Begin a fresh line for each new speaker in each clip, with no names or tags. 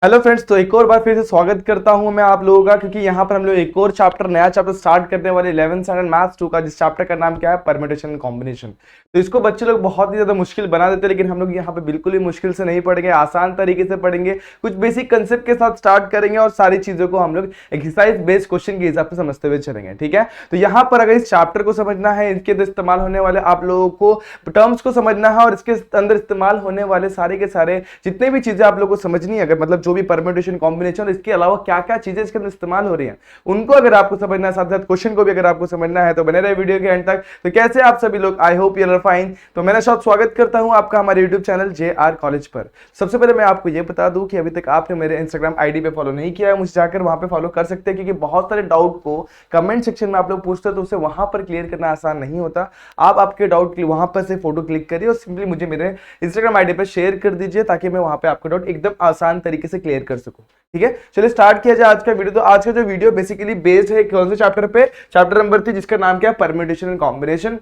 Hello friends, तो एक और बार फिर से स्वागत करता हूं मैं आप लोगों का, क्योंकि यहाँ पर हम लोग एक और नया चैप्टर स्टार्ट करने वाले 11th स्टैंडर्ड मैथ्स 2 का, जिस चैप्टर का नाम क्या है, परम्यूटेशन एंड कॉम्बिनेशन। तो इसको बच्चे लोग बहुत ही ज्यादा मुश्किल बना देते हैं, लेकिन हम लोग यहाँ पे बिल्कुल ही मुश्किल से नहीं पढ़ेंगे, आसान तरीके से पढ़ेंगे। कुछ बेसिक कंसेप्ट के साथ स्टार्ट करेंगे और सारी चीजों को हम लोग एक्सरसाइज बेस्ड क्वेश्चन के हिसाब से समझते हुए चलेंगे। ठीक है, तो यहाँ पर अगर इस चैप्टर को समझना है, इनके अंदर इस्तेमाल होने वाले आप लोगों को टर्म्स को समझना है और इसके अंदर इस्तेमाल होने वाले सारे के सारे जितने भी चीजें आप लोगों को समझनी है, अगर मतलब जो भी परम्यूटेशन कॉम्बिनेशन, इसके अलावा क्या क्या चीजें इसके अंदर इस्तेमाल हो रही हैं, उनको अगर आपको समझना है, साथ साथ क्वेश्चन को भी अगर आपको समझना है, तो बने रहे वीडियो के एंड तक। तो कैसे आप सभी लोग, I hope you are fine. तो मेरा शायद स्वागत करता हूं आपका हमारे यूट्यूब चैनल JR कॉलेज पर। सबसे पहले मैं आपको यह बता दूं कि अभी तक आपने मेरे इंस्टाग्राम आईडी पे फॉलो नहीं किया है, मुझे जाकर वहां पे फॉलो कर सकते हैं, क्योंकि बहुत सारे डाउट को कमेंट सेक्शन में आप लोग पूछते हैं, तो उसे वहां पर क्लियर करना आसान नहीं होता। आप आपके डाउट वहां पर से फोटो क्लिक करिए और सिंपली मुझे मेरे इंस्टाग्राम आईडी पर शेयर कर दीजिए, ताकि मैं वहां पे आपका डाउट एकदम आसान तरीके से क्लियर कर सकूं। ठीक है, चलिए स्टार्ट किया जाए आज का वीडियो। तो आज का जो वीडियो बेसिकली बेस्ड है कौन से चैप्टर पे, चैप्टर नंबर 3, जिसका नाम क्या है, परम्यूटेशन एंड कॉम्बिनेशन।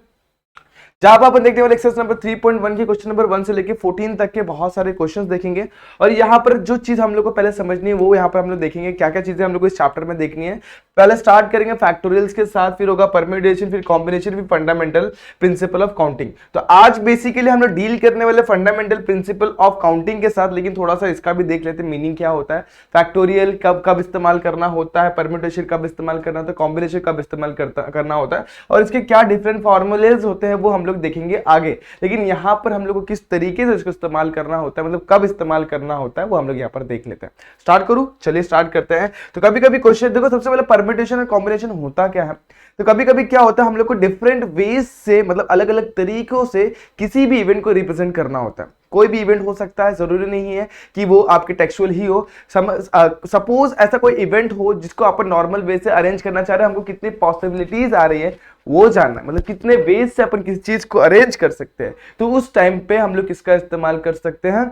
जहां पर अपन देखने वाले एक्सरसाइज नंबर 3.1 के क्वेश्चन नंबर 1 से लेके 14 तक के बहुत सारे क्वेश्चंस देखेंगे। और यहाँ पर जो चीज हम लोग को पहले समझनी है, वो यहाँ पर हम लोग देखेंगे क्या क्या चीजें हम लोग को इस चैप्टर में देखनी है। पहले स्टार्ट करेंगे फैक्टोरियल्स के साथ, फिर होगा परम्यूटेशन, फिर कॉम्बिनेशन, फिर फंडामेंटल प्रिंसिपल ऑफ काउंटिंग। तो आज बेसिकली हम लोग डील करने वाले फंडामेंटल प्रिंसिपल ऑफ काउंटिंग के साथ, लेकिन थोड़ा सा इसका भी देख लेते हैं मीनिंग क्या होता है, फैक्टोरियल कब कब इस्तेमाल करना होता है, परम्यूटेशन कब इस्तेमाल करना होता है, कॉम्बिनेशन कब इस्तेमाल करना होता है, और इसके क्या डिफरेंट फॉर्मूलेज होते हैं वो हम लोग देखेंगे आगे। लेकिन यहां पर हम लोग को किस तरीके से इसको इस्तेमाल करना होता है, मतलब कब इस्तेमाल करना होता है, वो हम लोग यहां पर देख लेते हैं। स्टार्ट करूं, चलिए स्टार्ट करते हैं। तो कभी कभी क्वेश्चन देखो, सबसे पहले परम्यूटेशन और कॉम्बिनेशन होता क्या है। तो कभी कभी क्या होता है, हम लोग को डिफरेंट वेज से, मतलब अलग अलग तरीकों से किसी भी इवेंट को रिप्रेजेंट करना होता है। कोई भी इवेंट हो सकता है, जरूरी नहीं है कि वो आपके टेक्सुअल ही हो। सपोज ऐसा कोई इवेंट हो जिसको अपन नॉर्मल वे से अरेंज करना चाह रहे हैं, हमको कितनी पॉसिबिलिटीज आ रही है वो जानना, मतलब कितने वेज से अपन किसी चीज को अरेंज कर सकते हैं। तो उस टाइम पे हम लोग किसका इस्तेमाल कर सकते हैं,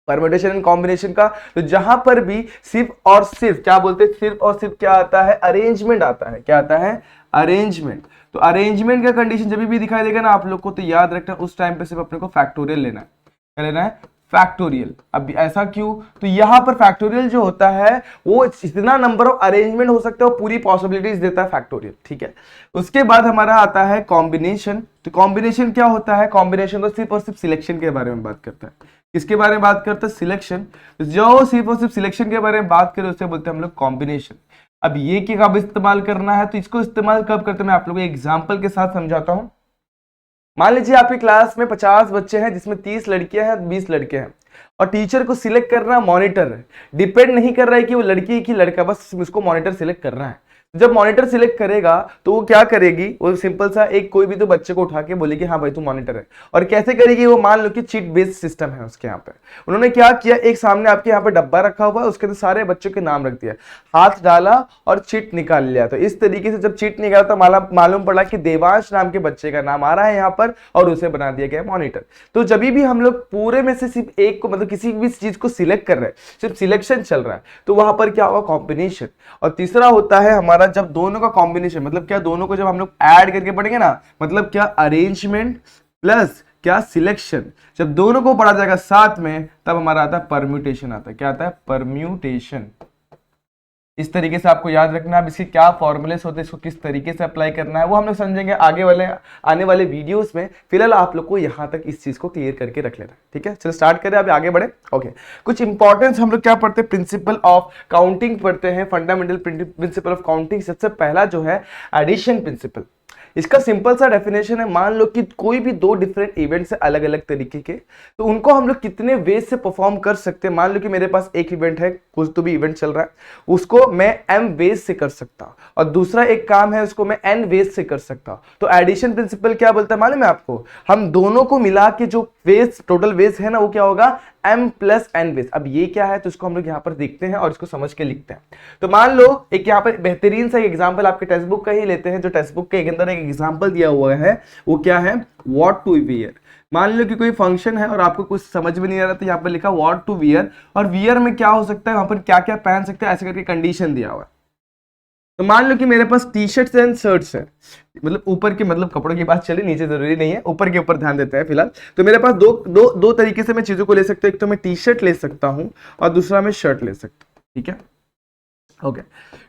परम्यूटेशन एंड कॉम्बिनेशन का। तो जहां पर भी सिर्फ और सिर्फ क्या बोलते हैं, सिर्फ और सिर्फ क्या आता है, अरेंजमेंट आता है। क्या आता है, अरेंजमेंट। तो अरेंजमेंट का कंडीशन जब भी दिखाई देगा ना आप लोग को, तो याद रखना उस टाइम पे सिर्फ अपने को फैक्टोरियल लेना है। क्या लेना है, फैक्टोरियल। अब ऐसा क्यों, तो यहां पर फैक्टोरियल जो होता है वो इतना नंबर ऑफ अरेंजमेंट हो सकता है, वो पूरी पॉसिबिलिटीज देता है फैक्टोरियल। ठीक है, उसके बाद हमारा आता है कॉम्बिनेशन। तो कॉम्बिनेशन क्या होता है, कॉम्बिनेशन तो सिर्फ और सिर्फ सिलेक्शन के बारे में बात करता है। किसके बारे में बात करता है, सिलेक्शन। जो सिर्फ और सिर्फ सिलेक्शन के बारे में बात करें उसे बोलते हैं हम लोग कॉम्बिनेशन। अब ये कि कब इस्तेमाल करना है, तो इसको इस्तेमाल कब करते हैं, मैं आप लोगों को एग्जांपल के साथ समझाता हूं। मान लीजिए आपकी क्लास में 50 बच्चे हैं, जिसमें 30 लड़कियां हैं, 20 लड़के हैं, और टीचर को सिलेक्ट करना मॉनिटर है। डिपेंड नहीं कर रहा है कि वो लड़की है कि लड़का, बस उसको मॉनिटर सिलेक्ट करना है। जब मॉनिटर सिलेक्ट करेगा तो वो क्या करेगी, वो सिंपल सा एक कोई भी तो बच्चे को उठा के बोलेगी हाँ भाई तू मॉनिटर है। और कैसे करेगी वो, मान लो कि चीट बेस्ड सिस्टम है उसके यहाँ पे। उन्होंने क्या किया, एक सामने आपके यहाँ पे डब्बा रखा हुआ है, उसके अंदर सारे बच्चों के नाम रख दिया, हाथ डाला और चिट निकाल लिया। तो इस तरीके से जब चिट निकाला तो मालूम पड़ा कि देवांश नाम के बच्चे का नाम आ रहा है यहाँ पर, और उसे बना दिया गया मॉनिटर। तो जब भी हम लोग पूरे में से सिर्फ एक को, मतलब किसी भी चीज को सिलेक्ट कर रहे हैं, सिर्फ सिलेक्शन चल रहा है, तो वहां पर क्या होगा, कॉम्बिनेशन। और तीसरा होता है हमारा जब दोनों का कॉम्बिनेशन, मतलब क्या, दोनों को जब हम लोग ऐड करके पढ़ेंगे ना, मतलब क्या, अरेंजमेंट प्लस क्या, सिलेक्शन। जब दोनों को पढ़ा जाएगा साथ में, तब हमारा आता है परम्यूटेशन आता है। क्या आता है, परम्यूटेशन। इस तरीके से आपको याद रखना है। इसके क्या फॉर्मूलेस होते हैं, इसको किस तरीके से अप्लाई करना है, वो हम लोग समझेंगे आने वाले वीडियोस में। फिलहाल आप लोग को यहां तक इस चीज को क्लियर करके रख लेना। ठीक है, चलो स्टार्ट करें, अभी आगे बढ़े। ओके, कुछ इंपॉर्टेंस हम लोग क्या पढ़ते हैं, प्रिंसिपल ऑफ काउंटिंग पढ़ते हैं, फंडामेंटल प्रिंसिपल ऑफ काउंटिंग। सबसे पहला जो है एडिशन प्रिंसिपल। इसका सिंपल सा डेफिनेशन है, मान लो कि कोई भी दो डिफरेंट इवेंट्स है अलग अलग तरीके के, तो उनको हम लोग कितने वेज से परफॉर्म कर सकते हैं। मान लो कि मेरे पास एक इवेंट है, कुछ तो भी इवेंट चल रहा है, उसको मैं m वेज से कर सकता हूं, और दूसरा एक काम है उसको मैं n वेज से कर सकता हूं। तो एडिशन प्रिंसिपल क्या बोलता है मालूम है आपको, हम दोनों को मिला के जो वेज, टोटल वेज है ना, वो क्या होगा, m प्लस n वेज। अब ये क्या है, तो इसको हम लोग यहाँ पर देखते हैं और इसको समझ के लिखते हैं। तो मान लो एक यहाँ पर बेहतरीन सा एग्जांपल आपके टेक्स्ट बुक का ही लेते हैं, जो टेक्स्ट बुक के अंदर एक एग्जांपल दिया हुआ है, वो क्या है, व्हाट टू वियर। मान लो कि कोई फंक्शन है और आपको कुछ समझ में नहीं आ रहा, तो यहाँ पर लिखा व्हाट टू वियर, और वियर में क्या हो सकता है, वहां पर क्या क्या पहन सकते हैं, ऐसे करके कंडीशन दिया हुआ है। तो मान लो कि मेरे पास टी शर्ट्स एंड शर्ट्स है, मतलब ऊपर के मतलब कपड़ों की बात चली, नीचे जरूरी नहीं है, ऊपर के ऊपर ध्यान देते हैं फिलहाल। तो मेरे पास दो दो दो तरीके से मैं चीजों को ले सकता हूँ, एक तो मैं टी शर्ट ले सकता हूँ और दूसरा मैं शर्ट ले सकता हूँ, ठीक है। ओके,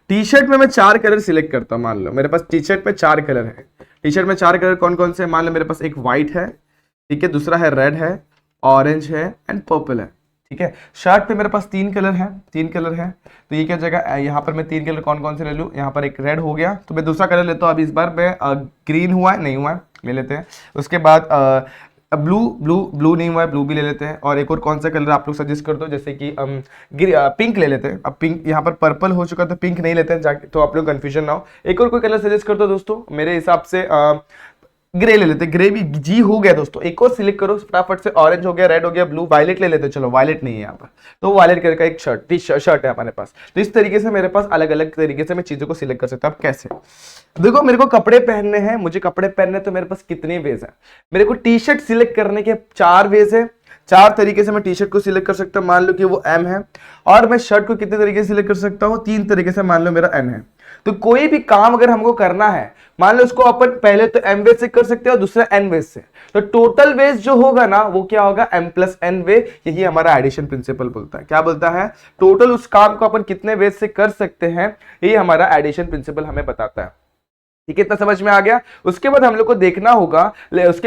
टी शर्ट में मैं 4 कलर सिलेक्ट करता हूँ। मान लो मेरे पास टी शर्ट में 4 कलर है। टी शर्ट में 4 कलर कौन कौन से हैं? मान लो मेरे पास एक व्हाइट है, ठीक है, दूसरा है रेड है, ऑरेंज है एंड पर्पल है, ठीक है। शर्ट पे मेरे पास 3 कलर है, 3 कलर है। तो ये क्या जगह, यहाँ पर मैं 3 कलर कौन कौन से ले लूँ? यहाँ पर एक रेड हो गया, तो मैं दूसरा कलर लेता हूँ। अब इस बार मैं ग्रीन हुआ है, नहीं हुआ है, ले लेते हैं। उसके बाद ब्लू ब्लू ब्लू नहीं हुआ है, ब्लू भी ले लेते हैं। और एक और कौन सा कलर आप लोग सजेस्ट कर दो, जैसे कि पिंक ले लेते हैं। अब पिंक, यहाँ पर पर्पल हो चुका तो पिंक नहीं लेते हैं जाके, तो आप लोग कंफ्यूजन ना हो। एक और कोई कलर सजेस्ट कर दो दोस्तों, मेरे हिसाब से ग्रे ले लेते, ग्रे भी जी हो गया दोस्तों। एक और सिलेक्ट करो फटाफट से, ऑरेंज हो गया, रेड हो गया, ब्लू, वायलेट ले लेते, चलो वायलेट नहीं है यहाँ पर, तो वायलेट कलर का एक शर्ट है हमारे पास। तो इस तरीके से मेरे पास अलग अलग तरीके से मैं चीजों को सिलेक्ट कर सकता हूँ। अब कैसे? देखो, मेरे को कपड़े पहनने हैं, मुझे कपड़े पहनने, तो मेरे पास कितने वेज है? मेरे को टी शर्ट सिलेक्ट करने के 4 वेज है। 4 तरीके से मैं टी शर्ट को सिलेक्ट कर सकता हूँ, मान लो कि वो एम है। और मैं शर्ट को कितने तरीके से सिलेक्ट कर सकता हूँ? 3 तरीके से, मान लो मेरा एन है। तो कोई भी काम अगर हमको करना है, मान लो उसको अपन पहले तो एम वेज से कर सकते हैं और दूसरा एन वेज से, तो टोटल वेज जो होगा ना वो क्या होगा? एम प्लस एन वे। यही हमारा एडिशन प्रिंसिपल बोलता है। क्या बोलता है? टोटल उस काम को अपन कितने वेज से कर सकते हैं, यही हमारा एडिशन प्रिंसिपल हमें बताता है। ठीक है, इतना समझ में आ गया। उसके बाद हम लोग को देखना होगा,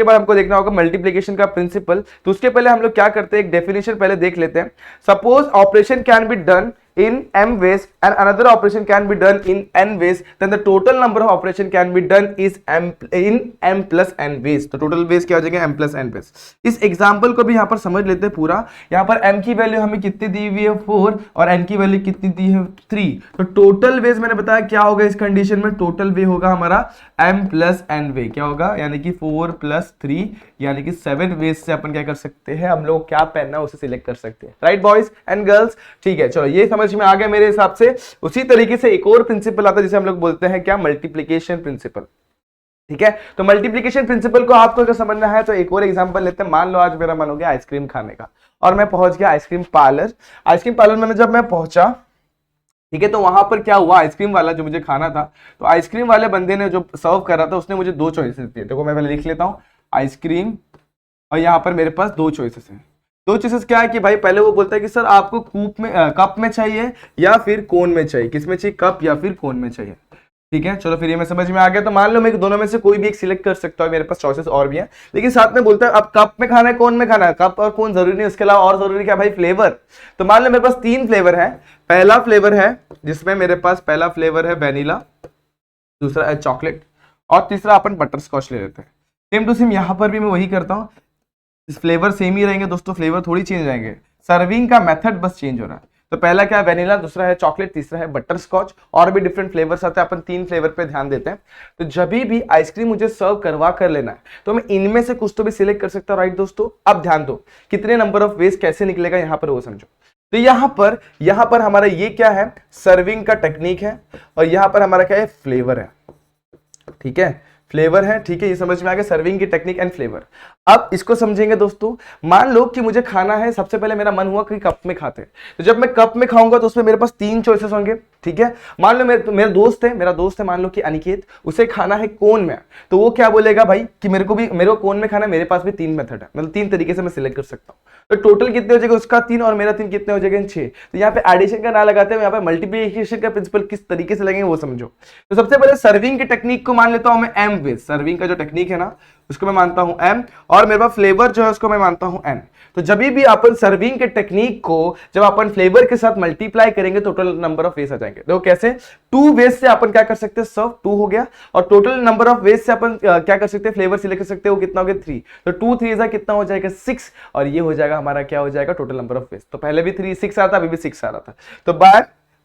हमको देखना होगा मल्टीप्लिकेशन का प्रिंसिपल। तो उसके पहले हम लोग क्या करते हैं, एक डेफिनेशन पहले देख लेते हैं। Suppose operation can be done in m ways and another operation can be done in n ways, then the total number of operation can be done is m plus n ways। तो total ways क्या हो जाएगा? m plus n ways। इस example को भी यहाँ पर समझ लेते हैं पूरा। यहाँ पर m की वैल्यू हमें कितनी दी हुई है? 4, और n की वैल्यू कितनी दी है? 3। तो टोटल वेज मैंने बताया क्या होगा इस कंडीशन में? टोटल वे होगा हमारा m plus n वे। क्या होगा? यानी कि 4 plus 3 यानी कि 7 वेज से अपन क्या कर सकते हैं, हम लोग क्या पहनना है उसे सिलेक्ट कर सकते हैं। Right boys and girls? ठीक है, चलो ये समझ में आ गया मेरे हिसाब से। उसी तरीके से एक और प्रिंसिपल आता है जिसे हम लोग बोलते हैं क्या? Multiplication principle. ठीक है, तो मल्टीप्लिकेशन प्रिंसिपल को आपको अगर समझना है तो एक और एग्जांपल लेते हैं। मान लो आज मेरा मन हो गया आइसक्रीम खाने का और मैं पहुंच गया आइसक्रीम पार्लर। आइसक्रीम पार्लर में जब मैं पहुंचा, ठीक है, तो वहां पर क्या हुआ, आइसक्रीम वाला जो मुझे खाना था, तो आइसक्रीम वाले बंदे ने जो सर्व कर रहा था उसने मुझे 2 चॉइसेस दिए। देखो मैं पहले लिख लेता हूं, आइसक्रीम, और यहाँ पर मेरे पास 2 चॉइसेस हैं। 2 चॉइसेस क्या है कि भाई पहले वो बोलता है कि सर आपको कप में चाहिए या फिर कोन में चाहिए? किस में चाहिए? कप या फिर कोन में चाहिए? ठीक है, चलो फिर ये मैं समझ में आ गया। तो मान लो मैं दोनों में से कोई भी एक सिलेक्ट कर सकता हूँ, मेरे पास चॉइसेस और भी हैं, लेकिन साथ में बोलता है अब कप में खाना है कोन में खाना है? कप और कोन जरूरी नहीं, उसके अलावा और जरूरी क्या भाई? फ्लेवर। तो मान लो मेरे पास 3 फ्लेवर है। पहला फ्लेवर है जिसमें मेरे पास पहला फ्लेवर है वेनिला, दूसरा है चॉकलेट, और तीसरा अपन बटर स्कॉच ले लेते हैं। सेम टू सेम यहाँ पर भी मैं वही करता हूँ, फ्लेवर सेम ही रहेंगे दोस्तों, फ्लेवर थोड़ी चेंज आएंगे, सर्विंग का मेथड बस चेंज हो रहा है। तो पहला क्या है? वेनिला, दूसरा है चॉकलेट, तीसरा है बटर स्कॉच, और भी डिफरेंट फ्लेवर्स आते हैं, अपन 3 फ्लेवर पे ध्यान देते हैं। तो जब भी आइसक्रीम मुझे सर्व करवा कर लेना है तो मैं इनमें से कुछ तो भी सिलेक्ट कर सकता हूँ। राइट दोस्तों? अब ध्यान दो, कितने नंबर ऑफ वेज कैसे निकलेगा यहाँ पर वो समझो। तो यहां पर हमारा ये क्या है? सर्विंग का टेक्निक है, और यहां पर हमारा क्या है? फ्लेवर है। ठीक है, फ्लेवर है। ठीक है, ये समझ में आ गया, सर्विंग की टेक्निक एंड फ्लेवर। अब इसको समझेंगे दोस्तों। मान लो कि मुझे खाना है, सबसे पहले मेरा मन हुआ कि कप में खाते हैं, तो जब मैं कप में खाऊंगा तो उसमें मेरे पास 3 चॉइसेस होंगे। ठीक है, मान लो मेरा दोस्त है मान लो कि अनिकेत, उसे खाना है कोन में, तो वो क्या बोलेगा भाई कि मेरे को कोन में खाना है। मेरे पास भी 3 मेथड है, मतलब 3 तरीके से मैं सिलेक्ट कर सकता हूँ। तो टोटल कितने हो जाएगा? उसका 3 और मेरा 3 कितने हो जाएगा? 6। तो यहाँ पे एडिशन का ना लगाते हैं, यहाँ पे मल्टीप्लिकेशन का प्रिंसिपल किस तरीके से लगेंगे वो समझो। तो सबसे पहले सर्विंग की टेक्निक को मान लेता हूं मैं एम वेज। सर्विंग का जो टेक्निक है ना उसको मैं मानता हूं एम, और मेरे पास फ्लेवर जो है उसको मैं मानता हूं एन। तो जब भी अपन सर्विंग के टेक्निक को जब अपन फ्लेवर के साथ मल्टीप्लाई करेंगे तो टोटल नंबर ऑफ वेज आ जाएंगे। देखो कैसे? 2 वेज से अपन क्या कर सकते हैं? सर्व 2 हो गया, और टोटल नंबर ऑफ वेज से अपन क्या कर सकते हैं? फ्लेवर सिलेक्ट कर सकते हैं। वो कितना हो गया? 3। तो 2 3 कितना हो जाएगा? 6, और ये हो जाएगा हमारा क्या हो जाएगा? Total number of veg. तो पहले भी 6 आ रहा था, अभी भी 6 आ रहा था। तो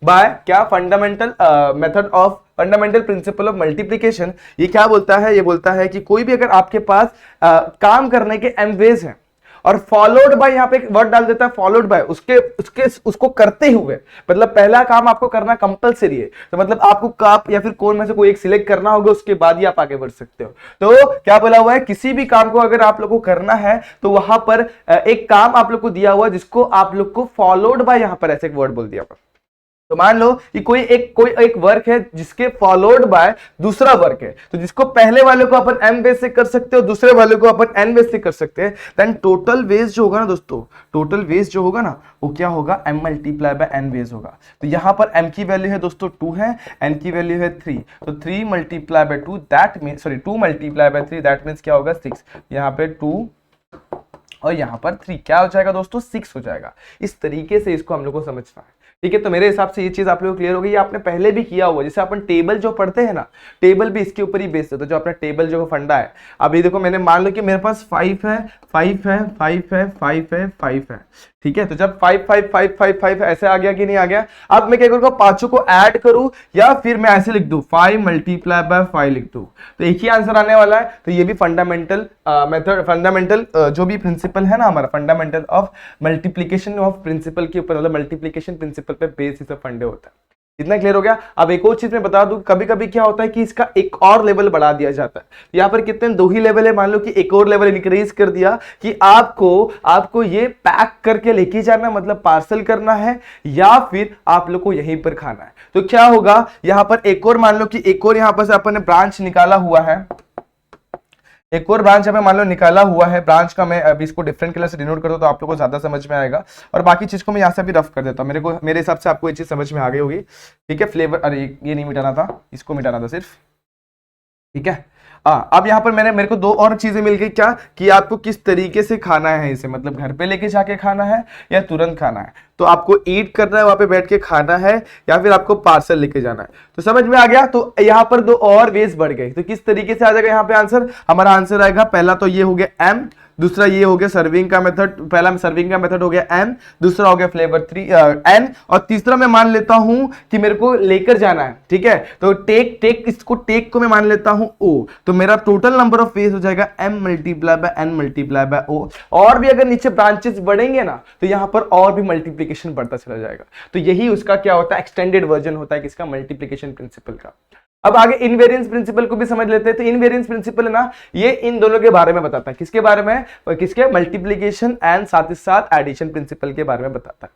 बाय क्या? Fundamental method of fundamental principle of multiplication, ये क्या बोलता है? ये बोलता है कि कोई भी अगर आपके पास काम करने के एम वेज हैं और फॉलोड बाय, यहां पे एक वर्ड डाल देता है फॉलोड बाय, उसको करते हुए, मतलब पहला काम आपको करना कंपलसरी है, तो मतलब आपको कप या फिर कोन में से कोई एक सिलेक्ट करना होगा, उसके बाद ही आप आगे बढ़ सकते हो। तो क्या बोला हुआ है? किसी भी काम को अगर आप लोग को करना है तो वहां पर एक काम आप लोग को दिया हुआ जिसको आप लोग को फॉलोड बाय, यहां पर ऐसे एक वर्ड बोल दिया हुआ। तो मान लो कि कोई एक वर्क है जिसके फॉलोड बाय दूसरा वर्क है, तो जिसको पहले वाले को अपन m बेस से कर सकते हो, दूसरे वाले को अपन n बेस से कर सकते हैं, देन टोटल वेज जो होगा ना दोस्तों, टोटल वेज जो होगा ना वो क्या होगा, m multiply by n ways होगा। तो यहां पर m की वैल्यू है दोस्तों 2 है, n की वैल्यू है 3, तो 3 multiply bye 2 that mean, sorry 2 multiply by 3 that means क्या होगा 6, यहाँ पे 2 और यहाँ पर 3 क्या हो जाएगा दोस्तों 6 हो जाएगा। इस तरीके से इसको हम लोग को समझना है, ठीक है। तो मेरे हिसाब से ये चीज आप लोगों को क्लियर हो गई। ये आपने पहले भी किया हुआ, जैसे अपन टेबल जो पढ़ते हैं ना, टेबल भी इसके ऊपर ही बेस्ड है। तो जो अपना टेबल जो फंडा है, अब ये देखो मैंने मान लो कि मेरे पास 5 है, 5 है, 5 है, 5 है, 5 है, ठीक है। तो जब 5 5 5 5 5 ऐसे आ गया कि नहीं आ गया, अब मैं क्या करूंगा, पांचों को ऐड करूं या फिर मैं ऐसे लिख दूं 5 मल्टीप्लाई बाय 5 लिख दूं, तो एक ही आंसर आने वाला है। तो ये भी फंडामेंटल मेथड, फंडामेंटल जो भी प्रिंसिपल है ना हमारा, fundamental of multiplication of principle के ऊपर, मतलब मल्टीप्लीकेशन प्रिंसिपल पे बेस सब फंडे होता है। इतना क्लियर हो गया। अब एक और चीज मैं बता दूं, कभी कभी क्या होता है कि इसका एक और लेवल बढ़ा दिया जाता है। यहाँ पर कितने 2 ही लेवल है, मान लो कि एक और लेवल इंक्रीज कर दिया कि आपको ये पैक करके लेके जाना, मतलब पार्सल करना है, या फिर आप लोग को यहीं पर खाना है। तो क्या होगा, यहाँ पर एक और मान लो कि एक और यहाँ पर से अपन ने ब्रांच निकाला हुआ है, एक और ब्रांच हमें मान लो निकाला हुआ है। ब्रांच का मैं अभी इसको डिफरेंट कलर से डिनोट कर दूं तो आप लोगों को ज्यादा समझ में आएगा, और बाकी चीज को मैं यहाँ से भी रफ कर देता हूँ। मेरे हिसाब से आपको ये चीज समझ में आ गई होगी, ठीक है। फ्लेवर, अरे ये नहीं मिटाना था, इसको मिटाना था सिर्फ, ठीक है। अब यहाँ पर मेरे को 2 और चीजें मिल गई, क्या कि आपको किस तरीके से खाना है इसे, मतलब घर पे लेके जाके खाना है या तुरंत खाना है। तो आपको ईट करना है, वहां पे बैठ के खाना है, या फिर आपको पार्सल लेके जाना है। तो समझ में आ गया। तो यहाँ पर 2 और वेज बढ़ गए। तो किस तरीके से आ जाएगा यहाँ पे आंसर, हमारा आंसर आएगा, पहला तो ये हो गया m, दूसरा ये हो गया सर्विंग का मेथड, पहला सर्विंग का मेथड हो गया m, दूसरा हो गया फ्लेवर 3 n, और तीसरा मैं मान लेता हूं कि मेरे को लेकर जाना है, ठीक है। तो टेक इसको टेक को मैं मान लेता हूं o, तो मेरा टोटल नंबर ऑफ फेज हो जाएगा m multiply by n multiply by o। और भी अगर नीचे ब्रांचेस बढ़ेंगे ना तो यहां पर और भी मल्टीप्लिकेशन बढ़ता चला जाएगा। तो यही उसका क्या होता है, एक्सटेंडेड वर्जन होता है किसका, मल्टीप्लिकेशन प्रिंसिपल का। अब आगे इनवेरिएंस प्रिंसिपल को भी समझ लेते हैं। तो इनवेरिएंस प्रिंसिपल है ना, ये इन दोनों के बारे में बताता है। किसके बारे में, किसके, मल्टीप्लिकेशन एंड साथ ही साथ एडिशन प्रिंसिपल के बारे में बताता है।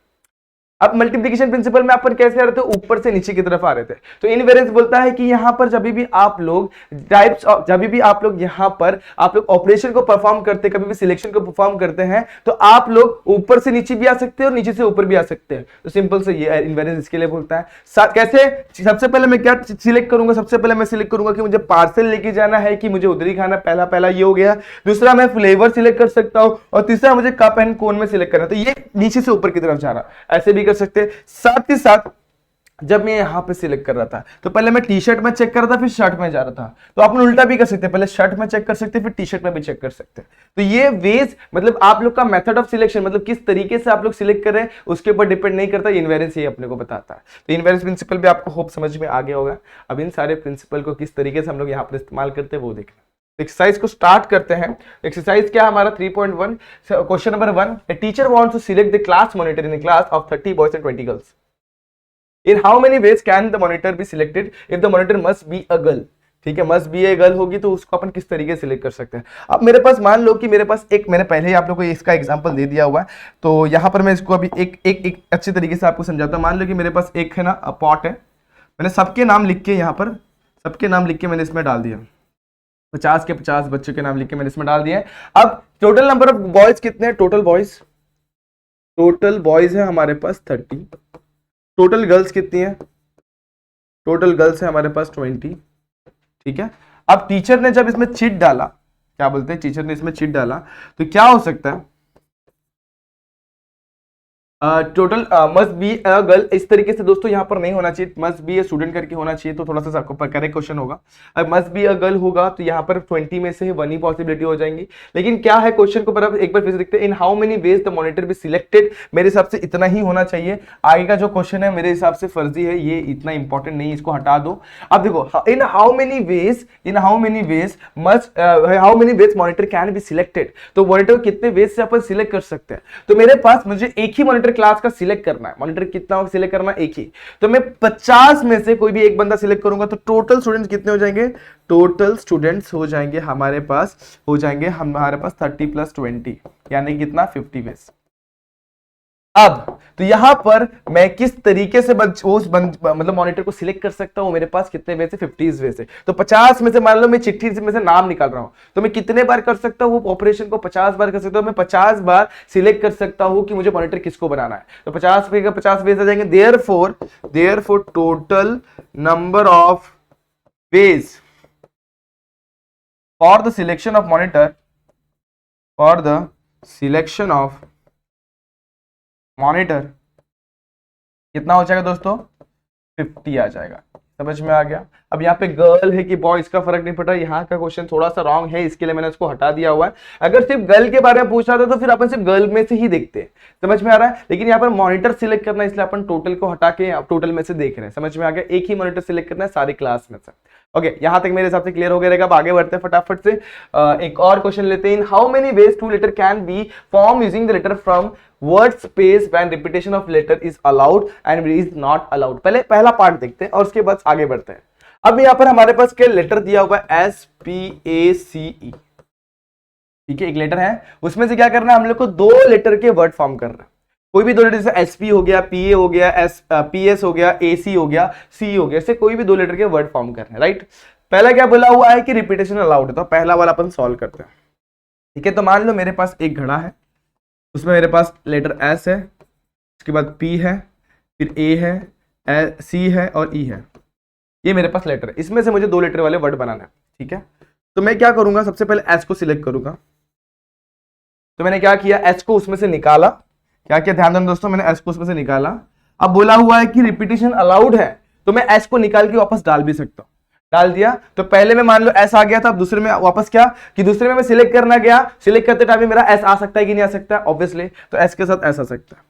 अब मल्टीप्लिकेशन प्रिंसिपल में अपन कैसे आ रहे थे, ऊपर से नीचे की तरफ आ रहे थे। तो इनवेरिएंस बोलता है कि यहां पर जब भी आप लोग टाइप्स ऑफ, जब भी आप लोग यहां पर आप लोग ऑपरेशन को परफॉर्म करते हैं, कभी भी सिलेक्शन को परफॉर्म करते हैं, तो आप लोग ऊपर से नीचे भी आ सकते हैं और नीचे से ऊपर भी आ सकते हैं। तो सिंपल से ये इनवेरिएंस इसके लिए बोलता है। कैसे, सबसे पहले मैं क्या सिलेक्ट करूंगा, सबसे पहले मैं सिलेक्ट करूंगा कि मुझे पार्सल लेके जाना है कि मुझे उधर ही खाना, पहला ये हो गया। दूसरा मैं फ्लेवर सिलेक्ट कर सकता हूं, और तीसरा मुझे कप एंड कोन में सिलेक्ट करना है। तो ये नीचे से ऊपर की तरफ जा रहा, ऐसे भी कर सकते हैं। साथ ही साथ जब मैं यहां पे सिलेक्ट कर रहा था तो पहले मैं टी शर्ट में चेक कर रहा था, फिर शर्ट में जा रहा था। तो आप उल्टा भी कर सकते हैं, पहले शर्ट में चेक कर सकते हैं, फिर टी शर्ट में भी चेक कर सकते हैं। तो ये वेज, मतलब आप लोग का मेथड ऑफ सिलेक्शन, मतलब किस तरीके से आप लोग सिलेक्ट कर रहे हैं उसके ऊपर डिपेंड नहीं करता, इनवेरिएंस ये अपने को बताता है। तो इनवेरिएंस प्रिंसिपल भी आपको होप समझ में आ गया होगा। अब इन सारे प्रिंसिपल को किस तरीके से हम लोग यहाँ पर इस्तेमाल करते हैं वो देखना। एक्सरसाइज को स्टार्ट करते हैं। एक्सरसाइज क्या है हमारा 3.1, question number 1, a teacher wants to select the class monitor in a class of 30 boys and 20 girls. In how many ways can the monitor be selected if the monitor must be a girl? ठीक है, must be a girl होगी तो उसको अपन किस तरीके से select कर सकते हैं। अब मेरे पास मान लो कि मेरे पास एक, मैंने पहले ही आप लोगों को इसका एग्जांपल दे दिया हुआ है, तो यहाँ पर मैं इसको अभी एक अच्छे तरीके से आपको समझाता हूँ। मान लो कि मेरे पास एक है ना पॉट है, मैंने सबके नाम लिख के, यहाँ पर सबके नाम लिख के मैंने इसमें डाल दिया, 50 के 50 बच्चों के नाम लिख के मैंने इसमें डाल दिया। अब टोटल नंबर ऑफ बॉयज कितने हैं, टोटल बॉयज है हमारे पास 30। टोटल गर्ल्स कितनी है, टोटल गर्ल्स है हमारे पास 20, ठीक है। अब टीचर ने जब इसमें चिट डाला, क्या बोलते हैं, टीचर ने इसमें चिट डाला तो क्या हो सकता है, total must be a girl, इस तरीके से दोस्तों यहाँ पर नहीं होना चाहिए, मस्ट बी अ स्टूडेंट करके होना चाहिए, तो थोड़ा सा आपको करेक्ट क्वेश्चन होगा। अब मस्ट बी अ गर्ल होगा तो यहाँ पर 20 में से 1 ही पॉसिबिलिटी हो जाएंगी। लेकिन क्या है क्वेश्चन को पर एक बार फिर से देखते हैं, in how many veg the monitor be selected, मेरे हिसाब से इतना ही होना चाहिए। आगे का जो क्वेश्चन है मेरे हिसाब से फर्जी है, ये इतना इंपॉर्टेंट नहीं, इसको हटा दो। अब देखो, इन how many veg monitor can be selected, तो मॉनिटर कितने वेज से अपन सिलेक्ट कर सकते हैं। तो मेरे पास मुझे एक ही मॉनिटर क्लास का सिलेक्ट करना है, मॉनिटर कितना सिलेक्ट करना है, एक ही। तो मैं 50 में से कोई भी एक बंदा सिलेक्ट करूंगा तो टोटल स्टूडेंट्स कितने हो जाएंगे, टोटल स्टूडेंट्स हो जाएंगे हमारे पास 30 + 20, यानी कितना 50 वेज। अब तो यहां पर मैं किस तरीके से मतलब मॉनिटर को सिलेक्ट कर सकता हूं, मेरे पास कितने वे से, 50 वे से। तो 50 में से मान लो मैं चिट्ठी में से नाम निकाल रहा हूं, तो मैं कितने बार कर सकता हूं वो ऑपरेशन को, 50 बार कर सकता हूं। मैं 50 बार सिलेक्ट कर सकता हूं कि मुझे मॉनिटर किसको बनाना है। तो 50 वे का 50 वेज आ जाएंगे। Therefore total number of ways for the selection of monitor, for the selection of monitor कितना हो जाएगा दोस्तों, 50 आ जाएगा। समझ में आ गया। अब यहाँ पे गर्ल है कि बॉय, इसका फर्क नहीं पड़ रहा। यहाँ का क्वेश्चन थोड़ा सा रॉन्ग है, इसके लिए मैंने उसको हटा दिया हुआ है। अगर सिर्फ गर्ल के बारे में पूछ रहा था तो फिर अपन सिर्फ गर्ल में से ही देखते हैं। समझ में आ रहा है। लेकिन यहाँ पर मॉनिटर सिलेक्ट करना है, इसलिए अपन टोटल को हटा के टोटल में से देख रहे हैं। समझ में आ गया। एक ही मॉनिटर सिलेक्ट करना है सारी क्लास में से। ओके, यहां तक मेरे हिसाब से क्लियर हो गया रहेगा। अब आगे बढ़ते हैं फटाफट से। एक और क्वेश्चन लेते हैं। In how many ways two letter can be form using the letter from word space when repetition of letter is allowed and is not allowed. पहले पहला पार्ट देखते हैं और उसके बाद आगे बढ़ते हैं। अब यहाँ पर हमारे पास क्या लेटर दिया हुआ है, SPACE। ठीक है, एक लेटर है, उसमें से क्या करना है, हम लोग को दो लेटर के वर्ड फॉर्म करना है। कोई भी दो लेटर, जैसे SP हो गया, PA हो गया, PS हो गया, AC हो गया, C हो गया, ऐसे कोई भी दो लेटर के वर्ड फॉर्म करना है। राइट। पहला क्या बोला हुआ है कि रिपीटेशन अलाउड है, तो पहला वाला अपन सॉल्व करते हैं। ठीक है, तो मान लो मेरे पास एक घड़ा है, उसमें मेरे पास लेटर S है, उसके बाद P है, फिर A है, C है और E है। ये मेरे पास लेटर है, इसमें से मुझे दो लेटर वाले वर्ड बनाना है। ठीक है, तो मैं क्या करूंगा, सबसे पहले S को सिलेक्ट करूंगा। तो मैंने क्या किया, S को उसमें से निकाला। क्या क्या ध्यान देना दोस्तों, मैंने S को उसमें से निकाला। अब बोला हुआ है कि रिपीटेशन अलाउड है, तो मैं S को निकाल के वापस डाल भी सकता हूं। डाल दिया, तो पहले में मान लो S आ गया था, अब दूसरे में वापस क्या कि दूसरे में मैं सिलेक्ट करना गया, सिलेक्ट करते टाइम मेरा S आ सकता है कि नहीं आ सकता है, ऑब्वियसली, तो S के साथ S आ सकता है।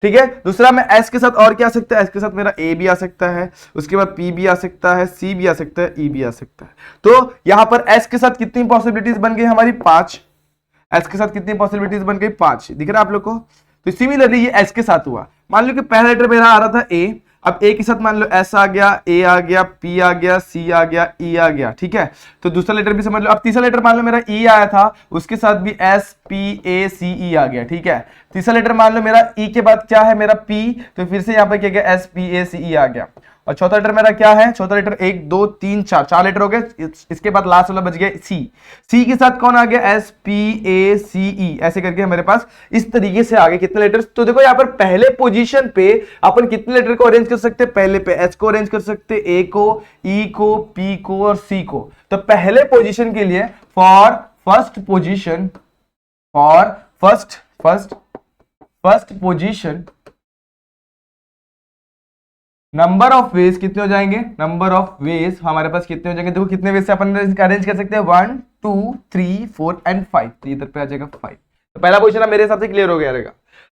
ठीक है, दूसरा में S के साथ और क्या आ सकता है, S के साथ मेरा A भी आ सकता है, उसके बाद P भी आ सकता है, C भी आ सकता है, E भी आ सकता है। तो यहां पर S के साथ कितनी पॉसिबिलिटीज बन गई हमारी, 5। S के साथ कितनी पॉसिबिलिटीज बन गई, 5। दिख रहा है आप लोग को। तो सिमिलरली ये S के साथ हुआ। मान लो कि पहला लेटर मेरा आ रहा था A, अब A के साथ मान लो S आ गया, A आ गया, P आ गया, C आ गया, E आ गया। ठीक है, तो दूसरा लेटर भी समझ लो। अब तीसरा लेटर मान लो मेरा E आया था, उसके साथ भी S P A C E आ गया। ठीक है, तीसरा लेटर मान लो मेरा E के बाद क्या है मेरा P, तो फिर से यहाँ पर क्या गया, S P A C E आ गया। और चौथा लेटर मेरा क्या है, चौथा लेटर 1 2 3 4, 4 लेटर हो गए। इसके बाद लास्ट वाला बच गया C के साथ कौन आ गया, SPACE, ऐसे करके मेरे पास इस तरीके से आ गए कितने लेटर्स। तो देखो यहाँ पर पहले पोजीशन पे अपन कितने लेटर को अरेंज कर सकते हैं, पहले पे S को अरेंज कर सकते हैं, A को, E को, P को और C को। तो पहले पोजीशन के लिए for first position, for first position number of ways कितने हो जाएंगे, नंबर ऑफ वेज हमारे पास कितने हो जाएंगे, देखो कितने वेज से अपन अरेंज कर सकते हैं, 1 2 3 4 एंड 5। तो इधर पे आ जाएगा 5। तो पहला पोजीशन मेरे हिसाब से क्लियर हो गया रहेगा।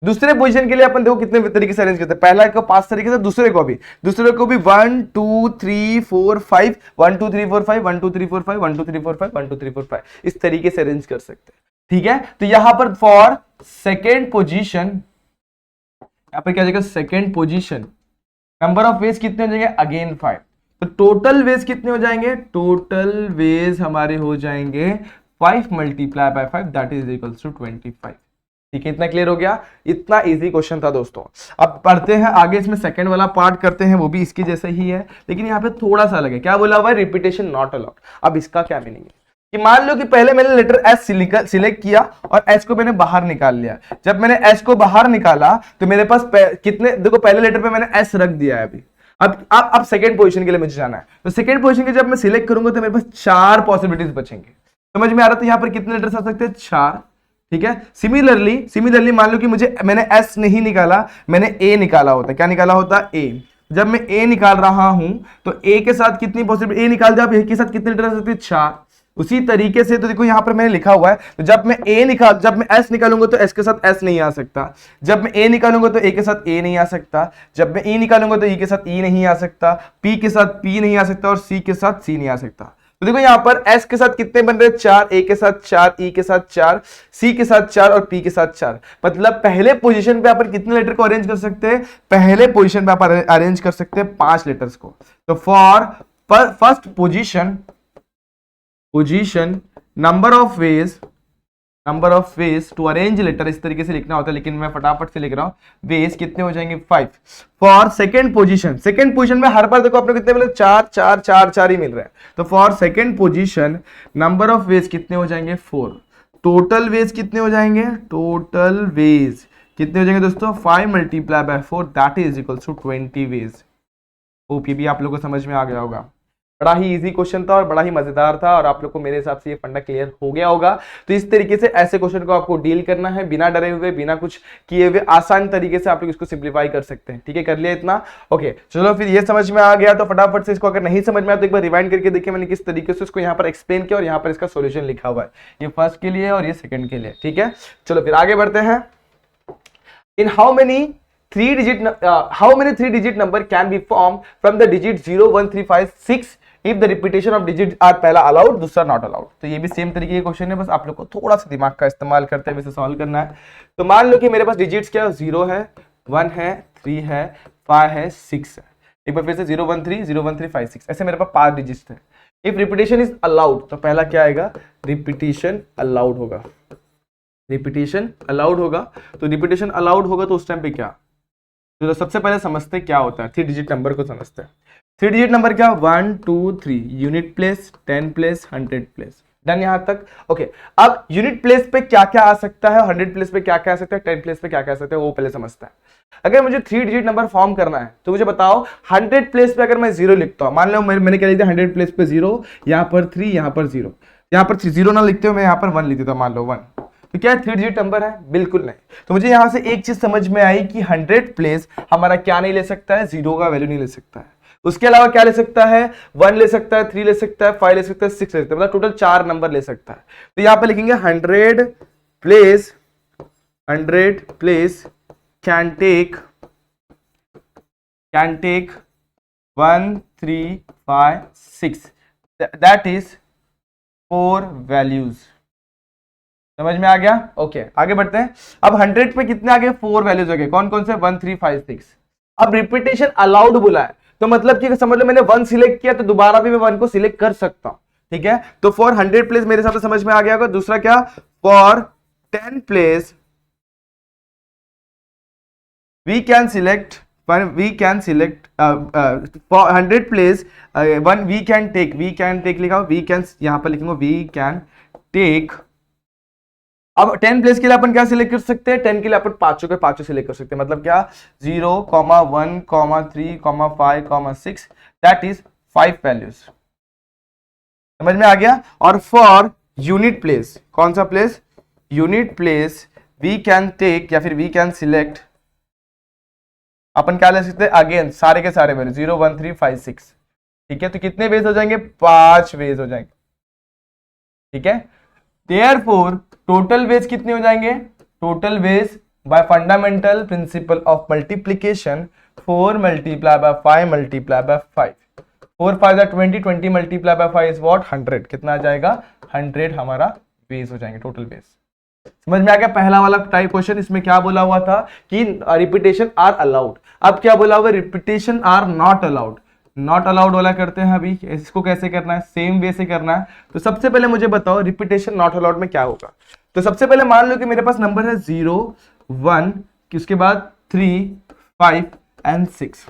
दूसरे पोजीशन के लिए अपन देखो कितने तरीके से अरेंज करते हैं, पहला को 5 तरीके से, दूसरे को भी 1 2 3 4 5, 1 2 3 4 5, 1 2 3 4 5, 1 2 3 4 5, 1 2 3 4 5, इस तरीके से अरेंज कर सकते हैं। ठीक है, तो यहां पर फॉर सेकेंड पोजीशन, यहां पर क्या जाएगा, second position number of ways कितने हो जाएंगे, अगेन 5। तो टोटल वेज कितने हो जाएंगे, टोटल वेज हमारे हो जाएंगे 5 multiply by 5 that is equals to 25। ठीक है, इतना क्लियर हो गया। इतना इजी क्वेश्चन था दोस्तों। अब पढ़ते हैं आगे, इसमें सेकंड वाला पार्ट करते हैं, वो भी इसके जैसा ही है, लेकिन यहाँ पे थोड़ा सा अलग है। क्या बोला हुआ है, रिपीटेशन नॉट अलाउड। अब इसका क्या मीनिंग है कि मान लो कि पहले मैंने लेटर S सिलेक्ट किया और S को मैंने बाहर निकाल लिया। जब मैंने S को बाहर निकाला तो मेरे पास कितने, देखो पहले लेटर पे मैंने S रख दिया है अभी। अब सेकंड पोजीशन के लिए मुझे जाना है, तो सेकंड पोजीशन के जब मैं सिलेक्ट करूंगा तो मेरे पास 4 पॉसिबिलिटीज बचेंगे। समझ में आ रहा था, यहाँ पर कितने लेटर्स आ सकते हैं, 4। ठीक है, सिमिलरली मान लो कि मैंने S नहीं निकाला, मैंने A निकाला होता। क्या निकाला होता, A। जब मैं A निकाल रहा हूं तो A के साथ कितनी पॉसिबिलिटी, A निकाल दिया, अब A के साथ कितने लेटर आ सकते हैं, 4। उसी तरीके से तो देखो यहां पर मैंने लिखा हुआ है, तो जब मैं S निकालूंगा तो S के साथ S नहीं आ सकता, जब मैं A निकालूंगा तो A के साथ A नहीं आ सकता, जब मैं E निकालूंगा तो E के साथ E नहीं आ सकता, P के साथ P नहीं आ सकता और C के साथ C नहीं आ सकता। तो देखो यहां पर S के साथ कितने बन रहे, 4, A के साथ 4, E के साथ 4, C के साथ 4 और P के साथ 4। मतलब पहले पोजीशन पे अपन कितने लेटर को अरेंज कर सकते हैं, पहले पोजीशन पे अपन अरेंज कर सकते हैं 5 लेटर्स को। तो for first position number of ways number of ways to arrange letter, इस तरीके से लिखना होता है लेकिन मैं फटाफट से लिख रहा हूं। वेज कितने हो जाएंगे 5 for second position. Second position में हर बार देखो आपने कितने मिले 4 4 4 4 ही मिल रहे हैं, तो for second position number of ways कितने हो जाएंगे 4। टोटल वेज कितने हो जाएंगे, टोटल वेज कितने हो जाएंगे दोस्तों 5 multiply by 4 that is equals to 20 ways. Hope ये भी आप लोगों को समझ में आ गया होगा। बड़ा ही इजी क्वेश्चन था और बड़ा ही मजेदार था और आप लोग को मेरे हिसाब से ये फंडा क्लियर हो गया होगा। तो इस तरीके से ऐसे क्वेश्चन को आपको डील करना है, बिना डरे हुए, बिना कुछ किए हुए, आसान तरीके से आप लोग इसको सिंप्लीफाई कर सकते हैं। ठीक है, कर लिया इतना। ओके चलो फिर ये समझ में आ गया तो फटाफट से इसको अगर नहीं समझ में आया तो एक बार रिवाइंड करके देखिए मैंने किस तरीके से इसको यहाँ पर एक्सप्लेन किया और यहाँ पर इसका सोल्यूशन लिखा हुआ है। ये फर्स्ट के लिए और ये सेकंड के लिए। ठीक है, चलो फिर आगे बढ़ते हैं। In how many three digit number can be formed from the digit 0 1 3 5 6 if the repetition of digits are पहला allowed दूसरा not allowed। तो ये भी सेम तरीके के क्वेश्चन है, बस आप लोग को थोड़ा सा दिमाग का इस्तेमाल करते हुए इसे सॉल्व करना है। तो मान लो कि मेरे पास डिजिट्स क्या है, 0 है, 1 है, 3 है, 5 है, 6 है। एक बार फिर से 0 1 3 0 1 3 5 6 ऐसे मेरे पास 5 डिजिट्स थे। इफ रिपीटेशन इज अलाउड तो पहला क्या आएगा, रिपीटेशन अलाउड होगा। रिपीटेशन अलाउड होगा, तो रिपीटेशन अलाउड होगा तो उस टाइम पे क्या, तो सबसे पहले समझते क्या होता है, 3 डिजिट नंबर को समझते हैं। 3 डिजिट नंबर क्या, 1 2 3 unit place, 10 place, 100 place. Done यहां तक। ओके अब यूनिट प्लेस पे क्या क्या आ सकता है, 100 प्लेस पे क्या क्या आ सकता है, 10 प्लेस पे क्या क्या आ सकता है, वो पहले समझता है। अगर मुझे 3 डिजिट नंबर फॉर्म करना है तो मुझे बताओ 100 प्लेस पे अगर मैं 0 लिखता हूं, मान लो मैंने क्या लिखा 100 प्लेस पे 0, यहां पर 3, यहां पर 0, यहां पर 0 ना लिखते हो मैं यहां पर 1 लिख देता हूं, मान लो 1, तो क्या 3 डिजिट नंबर है, बिल्कुल नहीं। तो मुझे यहां से एक चीज समझ में आई कि 100 प्लेस हमारा क्या नहीं ले सकता है, 0 का वैल्यू नहीं ले सकता है। उसके अलावा क्या ले सकता है, 1 ले सकता है, 3 ले सकता है, 5 ले सकता है, 6 ले सकता है, मतलब टोटल 4 नंबर ले सकता है। तो यहां पे लिखेंगे 100 place can take 1 3 5 6 that is 4 values. समझ में आ गया। ओके आगे बढ़ते हैं। अब 100 पे कितने आ गए, 4 वैल्यूज हो गए, कौन कौन से, 1 3 5 6। अब रिपीटेशन अलाउड बोला है तो मतलब कि समझ लो मैंने 1 सिलेक्ट किया तो दोबारा भी मैं 1 को सिलेक्ट कर सकता हूं। ठीक है, तो फॉर 100 प्लेस मेरे हिसाब से समझ में आ गया होगा। दूसरा क्या, for 10 place we can select for 100 place one we can take लिखा, we can यहां पर लिखूंगा we can take। अब 10 प्लेस के लिए अपन क्या सिलेक्ट कर सकते हैं, 10 के लिए अपन पांचों के पांचों सिलेक्ट कर सकते हैं, मतलब क्या 0, 1, 3, 5, 6 दैट इज 5 वैल्यूज। समझ में आ गया। और फॉर यूनिट प्लेस, कौन सा place, unit place we can take या फिर वी कैन सिलेक्ट, अपन क्या ले सकते हैं, अगेन सारे के सारे वैल्यू 0 1 3 5 6। ठीक है, तो कितने वेज हो जाएंगे, 5 वेज हो जाएंगे। ठीक है, देयरफॉर टोटल वेज कितने हो जाएंगे, total veg bye fundamental principle of multiplication 4 multiply by 5 multiply by 5, 4 5 20, 20 multiply by 5 is what 100। कितना आ जाएगा, 100 हमारा वेज हो जाएंगे, टोटल वेज। समझ में आ गया। पहला वाला टाइप क्वेश्चन, इसमें क्या बोला हुआ था कि रिपीटेशन आर अलाउड। अब क्या बोला हुआ, repetition are not allowed. Not allowed वाला करते हैं अभी, इसको कैसे करना है, सेम वे से करना है। तो सबसे पहले मुझे बताओ रिपीटेशन नॉट अलाउड में क्या होगा। तो सबसे पहले मान लो कि मेरे पास नंबर है 0 1, उसके बाद 3 5 एंड 6।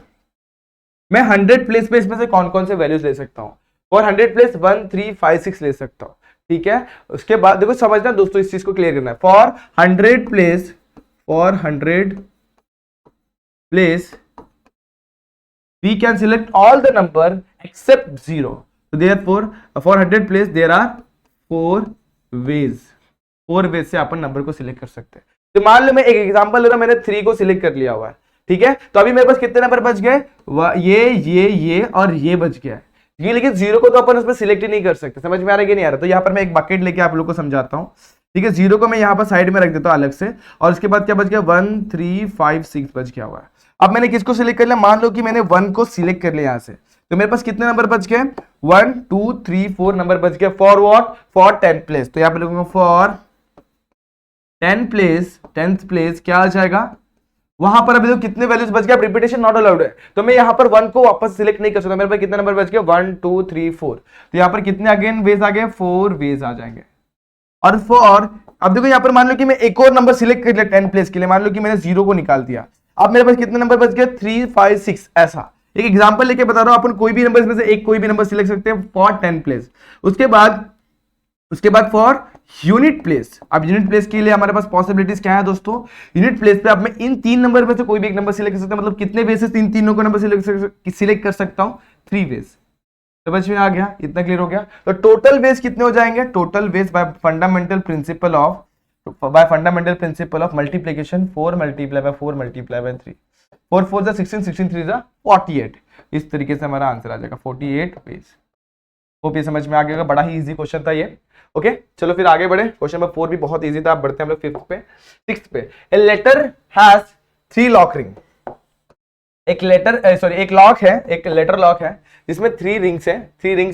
मैं 100 प्लेस पे इसमें से कौन कौन से वैल्यूज ले सकता हूं, और 100 प्लेस 1 3 5 6 ले सकता हूं। ठीक है, उसके बाद देखो समझना दोस्तों, इस चीज को क्लियर करना है। For 100 place we can select all the number except 0, so therefore for 100 place there are 4 ways से अपन नंबर को सिलेक्ट कर सकते हैं। तो मान लो मैं एक एग्जांपल ले रहा हूं, मैंने 3 को सिलेक्ट कर लिया हुआ है। ठीक है, तो अभी मेरे पास कितने नंबर बच गए, ये और ये बच गया है ये, लेकिन 0 को तो अपन उसमें सिलेक्ट ही नहीं कर सकते। समझ में आ रहा है कि नहीं आ रहा। तो यहाँ पर मैं एक बकेट लेके आप लोग को समझाता हूँ। ठीक है, 0 को मैं यहाँ पर साइड में रख देता हूँ अलग से, और उसके बाद क्या बच गया, 1 3 5 6 बच गया हुआ है। अब मैंने किसको सिलेक्ट कर लिया, मान लो कि मैंने 1 को सिलेक्ट कर लिया यहाँ से, तो मेरे पास कितने नंबर बच गए, 1 2 3 4 नंबर बच गए। For what, for 10 place. तो यहाँ पे लिखूंगा फॉर 10 प्लेस, 10th प्लेस क्या आ जाएगा, वहां पर अभी तो कितने वैल्यूज बच गए, रिपीटेशन नॉट अलाउड है, तो मैं यहाँ पर 1 को वापस सिलेक्ट नहीं कर सकता। मेरे पास कितने नंबर बच गए, 1 2 3 4, तो यहाँ पर कितने अगेन वेज आ गए, 4 वेज आ जाएंगे। और फॉर अब देखो यहाँ पर मान लो कि मैं एक और नंबर सिलेक्ट कर लिया 10 प्लेस के लिए, मान लो कि मैंने 0 को निकाल दिया, अब मेरे पास कितने नंबर बच गए 3 5 6 ऐसा। एक एग्जांपल लेके बता रहा हूं, अपन कोई भी नंबर इसमें से एक कोई भी नंबर सिलेक्ट सकते हैं फॉर 10 प्लेस। उसके बाद फॉर यूनिट प्लेस, अब यूनिट प्लेस के लिए हमारे पास पॉसिबिलिटीज क्या है दोस्तों, यूनिट प्लेस पे अब मैं इन 3 नंबर में से कोई भी एक नंबर सिलेक्ट कर सकता हूं, मतलब कितने वे से इन तीनों को नंबर सिलेक्ट कर सकता हूं, 3 वेज। समझ में आ गया, इतना क्लियर हो गया। तो टोटल वेज कितने हो जाएंगे, total veg bye fundamental principle of multiplication 4 multiply by 4 multiply by 3, 4 4 16 16 3 48, इस तरीके से हमारा आंसर आ जाएगा 48 वेज। होप ये समझ में आ गया, बड़ा ही इजी क्वेश्चन था ये। ओके चलो फिर आगे बढ़े, क्वेश्चन नंबर 4 भी बहुत इजी था। आप बढ़ते हैं हम लोग 5th पे 6th पे। A letter has 3 lock ring, एक लॉक है, एक लेटर लॉक है जिसमें 3 रिंग्स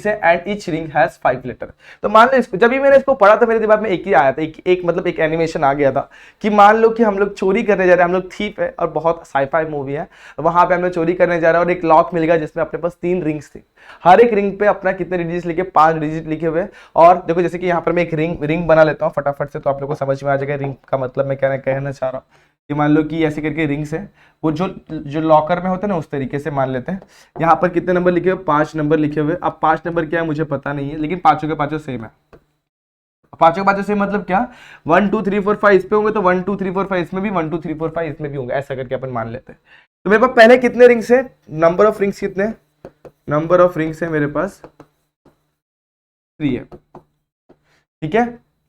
है and each ring has 5 letter. तो मान लो इसको, जब भी मैंने इसको पढ़ा था मेरे दिमाग में एक ही आया था, एक मतलब एक एनिमेशन आ गया था कि मान लो कि हम लोग चोरी करने जा रहे हैं, हम लोग थीप है और बहुत साईफाई मूवी है, वहां पे हम लोग चोरी करने जा रहे हैं और एक लॉक मिल गया जिसमें अपने पास 3 रिंग्स थी, हर एक रिंग पे अपना कितने डिजिट लिखे, 5 डिजिट लिखे हुए। और देखो जैसे कि यहाँ पर मैं एक रिंग बना लेता हूँ फटाफट से, तो आप लोग को समझ में आ जाएगा रिंग का मतलब मैं कहना चाह रहा हूँ कि मान लो कि ऐसे करके रिंग्स है, वो जो लॉकर में होता है ना, उस तरीके से मान लेते हैं। यहाँ पर कितने नंबर लिखे हुए, 5 नंबर लिखे हुए। अब 5 नंबर क्या है मुझे पता नहीं है, लेकिन पांचों के पांचों सेम है। पांचों के पांचों सेम मतलब क्या, 1 2 3 4 5 इस पे होंगे तो 1 2 3 4 5 इसमें भी, 1 2 3 4 5 इसमें भी होंगे, ऐसा करके अपन मान लेते हैं। तो मेरे पास पहले कितने रिंग्स है, नंबर ऑफ रिंग्स कितने, नंबर ऑफ रिंग्स है मेरे पास 3 है।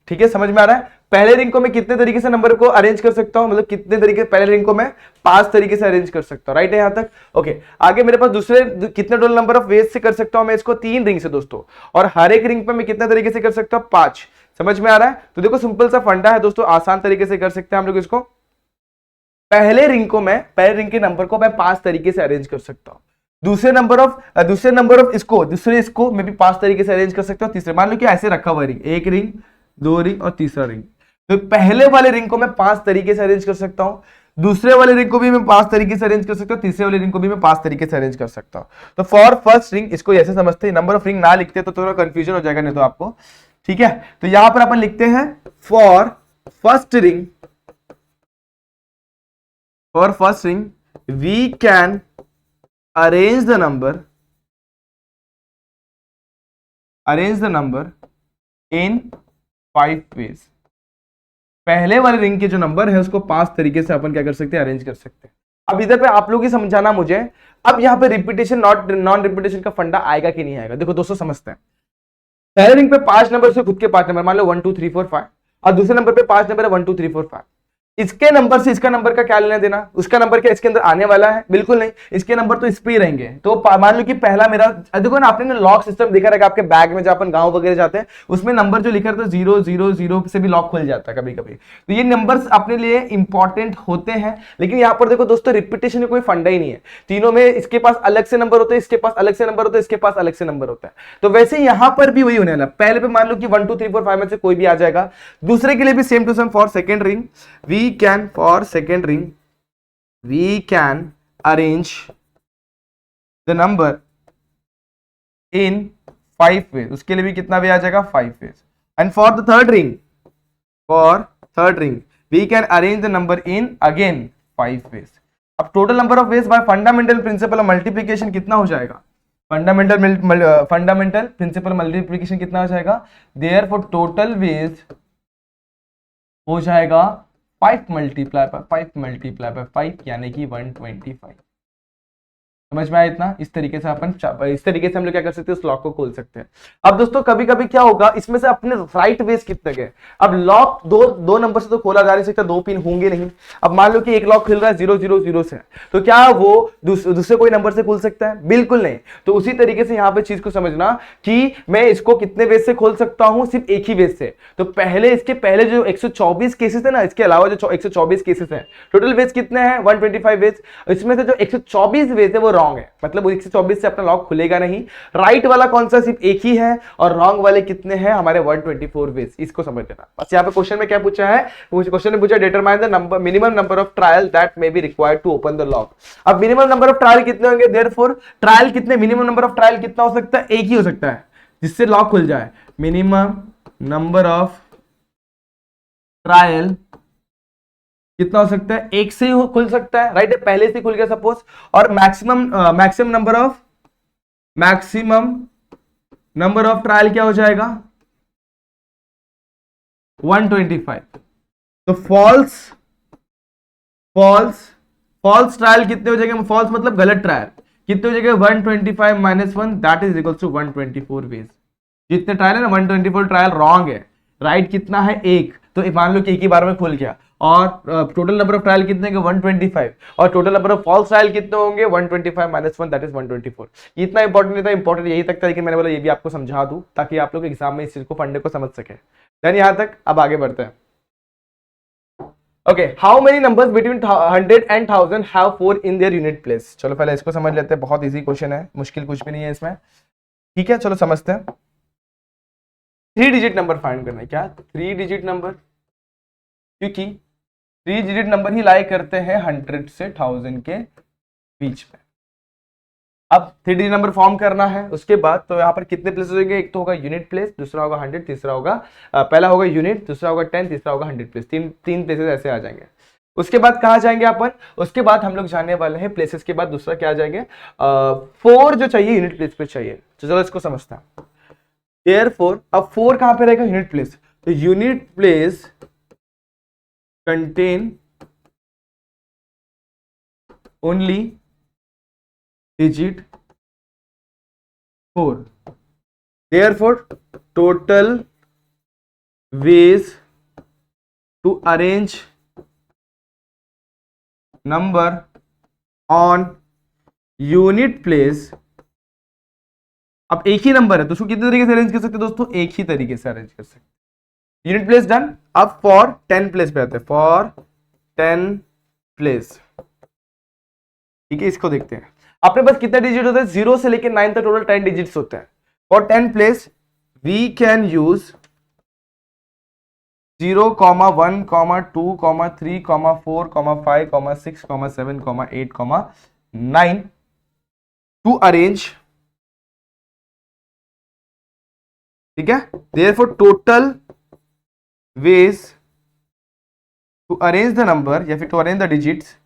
ठीक है समझ में आ रहा है। पहले रिंग को मैं कितने तरीके से नंबर को अरेंज कर सकता हूं, मतलब कितने तरीके, पहले रिंग को मैं 5 तरीके से अरेंज कर सकता हूं, राइट है यहां तक। ओके आगे मेरे पास दूसरे कितने टोटल नंबर ऑफ वेज से कर सकता हूं मैं इसको, 3 रिंग से दोस्तों, और हर एक रिंग पे मैं कितने तरीके से कर सकता हूं, 5। समझ में आ रहा है। तो देखो सिंपल सा फंडा है दोस्तों, आसान तरीके से कर सकते हैं हम लोग इसको। पहले रिंग के नंबर को मैं 5 तरीके से अरेंज कर सकता हूं, दूसरे नंबर ऑफ इसको मैं भी 5 तरीके से अरेंज कर सकता हूं। तीसरे मान लो कि ऐसे रखा हुआ रिंग, एक रिंग, 2 रिंग और तीसरा रिंग, तो पहले वाले रिंग को मैं 5 तरीके से अरेंज कर सकता हूं, दूसरे वाले रिंग को भी मैं 5 तरीके से अरेंज कर सकता हूं, तीसरे वाले रिंग को भी मैं 5 तरीके से अरेंज कर सकता हूं। तो फॉर फर्स्ट रिंग, इसको ऐसे समझते हैं, नंबर ऑफ रिंग ना लिखते तो थोड़ा कंफ्यूजन हो जाएगा नहीं तो आपको, ठीक है। तो यहां पर अपन लिखते हैं for first ring we can arrange the number in 5 ways. पहले वाले रिंग के जो नंबर है उसको 5 तरीके से अपन क्या कर सकते हैं, अरेंज कर सकते हैं। अब इधर पे आप लोग ही समझाना मुझे, अब यहाँ पे रिपीटेशन नॉन रिपीटेशन का फंडा आएगा कि नहीं आएगा। देखो दोस्तों समझते हैं, पहले रिंग पे 5 नंबर से खुद के 5 नंबर, मान लो 1 2 3 4 5, और दूसरे नंबर पे 5 नंबर है 1 2 3 4 5। इसके नंबर से इसका नंबर का क्या लेना देना, उसका नंबर क्या इसके अंदर आने वाला है, बिल्कुल नहीं, इसके नंबर तो इस पे ही रहेंगे। तो मान लो कि पहला मेरा, देखो ना आपने लॉक सिस्टम देखा रहेगा आपके बैग में, जब अपन गांव वगैरह जाते हैं उसमें नंबर जो लिखा रहता है 0 0 0 से भी लॉक खुल जाता है कभी कभी। तो ये नंबर्स अपने लिए इंपॉर्टेंट होते हैं, लेकिन यहाँ पर देखो दोस्तों रिपीटेशन में कोई फंडा ही नहीं है, तीनों में इसके पास अलग से नंबर होते हैं, इसके पास अलग से नंबर होते हैं, इसके पास अलग से नंबर होता है। तो वैसे यहां पर भी वही होने वाला, पहले पे मान लो कि 1 2 3 4 5 में से कोई भी आ जाएगा, दूसरे के लिए भी same to same. For second ring we can arrange the number in 5 ways, उसके लिए भी कितना वे आ जाएगा, 5 ways। and for third ring we can arrange the number in again 5 ways। अब total number of veg bye fundamental principle of multiplication कितना हो जाएगा, fundamental principle multiplication कितना हो जाएगा, देयरफॉर टोटल वेज हो जाएगा 5 मल्टीप्लाई बाय 5 यानी कि 125। समझ में आया इतना। इस तरीके से हम लोग क्या कर सकते हैं, उस लॉक को खोल सकते हैं। अब दोस्तों कभी कभी क्या होगा, इसमें से अपने राइट वेज कितने गए, अब लॉक दो नंबर से तो खोला जा नहीं सकता, 2 पिन होंगे नहीं। अब मान लो कि एक लॉक खुल रहा है 0 0 0 से, तो क्या वो दूसरे कोई नंबर से खुल सकता है, बिल्कुल नहीं। तो उसी तरीके से यहाँ पे चीज को समझना कि मैं इसको कितने वेज से खोल सकता हूं, सिर्फ एक ही वेज से। तो इसके पहले जो 124 केसेस है ना, इसके अलावा जो 124 केसेस है, टोटल वेज कितने हैं 125 वेज, इसमें से जो 124 वेज है वो रॉन्ग है, मतलब 124 से अपना लॉक खुलेगा नहीं। राइट वाला कौन सा, सिर्फ एक ही है, और रॉन्ग वाले कितने हैं हमारे 124 वेज, इसको समझ लेना बस। यहाँ पे क्वेश्चन में क्या पूछा है, क्वेश्चन ने पूछा determine the minimum number of trial that may be required to open the lock. अब मिनिमम नंबर ऑफ ट्रायल कितने होंगे, देयरफॉर ट्रायल कितने, मिनिमम नंबर ऑफ ट्रायल कितना हो सकता है, एक ही हो सकता है जिससे लॉक खुल जाए। मिनिमम नंबर ऑफ ट्रायल कितना हो सकता है, एक से ही खुल सकता है, राइट, पहले से खुल गया सपोज, और मैक्सिमम नंबर ऑफ ट्रायल क्या हो जाएगा 125। तो फॉल्स ट्रायल कितने हो जाएंगे, फॉल्स मतलब गलत ट्रायल कितने हो जाएंगे 125 minus 1 that is equal to 124 ways. जितने ट्रायल है ना 124 ट्रायल रॉन्ग है, राइट कितना है एक, तो मान लो कि एक ही बार में खुल गया, और टोटल नंबर ऑफ ट्रायल कितने होंगे 125, और total number of false trial कितने होंगे 125 माइनस 1 दैट इज 124। इतना इंपॉर्टेंट नहीं था, इंपॉर्टेंट यही तक था, लेकिन मैंने बोला ये भी आपको समझा दूं ताकि आप लोग एग्जाम में इस चीज को फंडे को समझ सके। देन यहां तक, अब आगे बढ़ते हैं। Okay, how many numbers between 100 and 1000 have 4 in their unit place. चलो पहले इसको समझ लेते हैं, बहुत इजी क्वेश्चन है, मुश्किल कुछ भी नहीं है इसमें, ठीक है, चलो समझते हैं। 3 डिजिट नंबर फाइंड करना है, क्या 3 डिजिट नंबर, क्योंकि 3 डिजिट नंबर ही लाई करते हैं 100 से 1000 के बीच में। अब 3 डिजिट नंबर फॉर्म करना है, उसके बाद तो यहाँ पर कितने प्लेसेस होंगे, एक तो होगा यूनिट प्लेस, दूसरा होगा 100, तीसरा होगा पहला होगा यूनिट, दूसरा होगा 10, तीसरा होगा 100 प्लेस, तीन प्लेसेस ऐसे आ जाएंगे। उसके बाद कहाँ जाएंगे अपन, उसके बाद हम लोग जाने वाले हैं प्लेसेस के बाद दूसरा क्या आ जाएंगे 4 जो चाहिए यूनिट प्लेस पे चाहिए। तो चलो इसको समझते हैं। Therefore, अब 4 कहां पे रहेगा यूनिट प्लेस, तो unit place contain only digit 4। Therefore, total ways to arrange number on unit place, अब एक ही नंबर है तो उसको कितने तरीके से अरेंज कर सकते हैं दोस्तों, एक ही तरीके से अरेंज कर सकते हैं। Unit place done. अब फॉर 10 प्लेस पे आते हैं, फॉर 10 प्लेस, ठीक है, इसको देखते हैं। अपने पास कितने डिजिट होते हैं, 0 से लेकर 9 तक टोटल 10 डिजिट्स होते हैं। For 10 place we can use 0, 1, 2, 3, 4, 5, 6, 7, 8, 9 to arrange, ठीक है। Therefore total ways to arrange the number या फिर to arrange the digits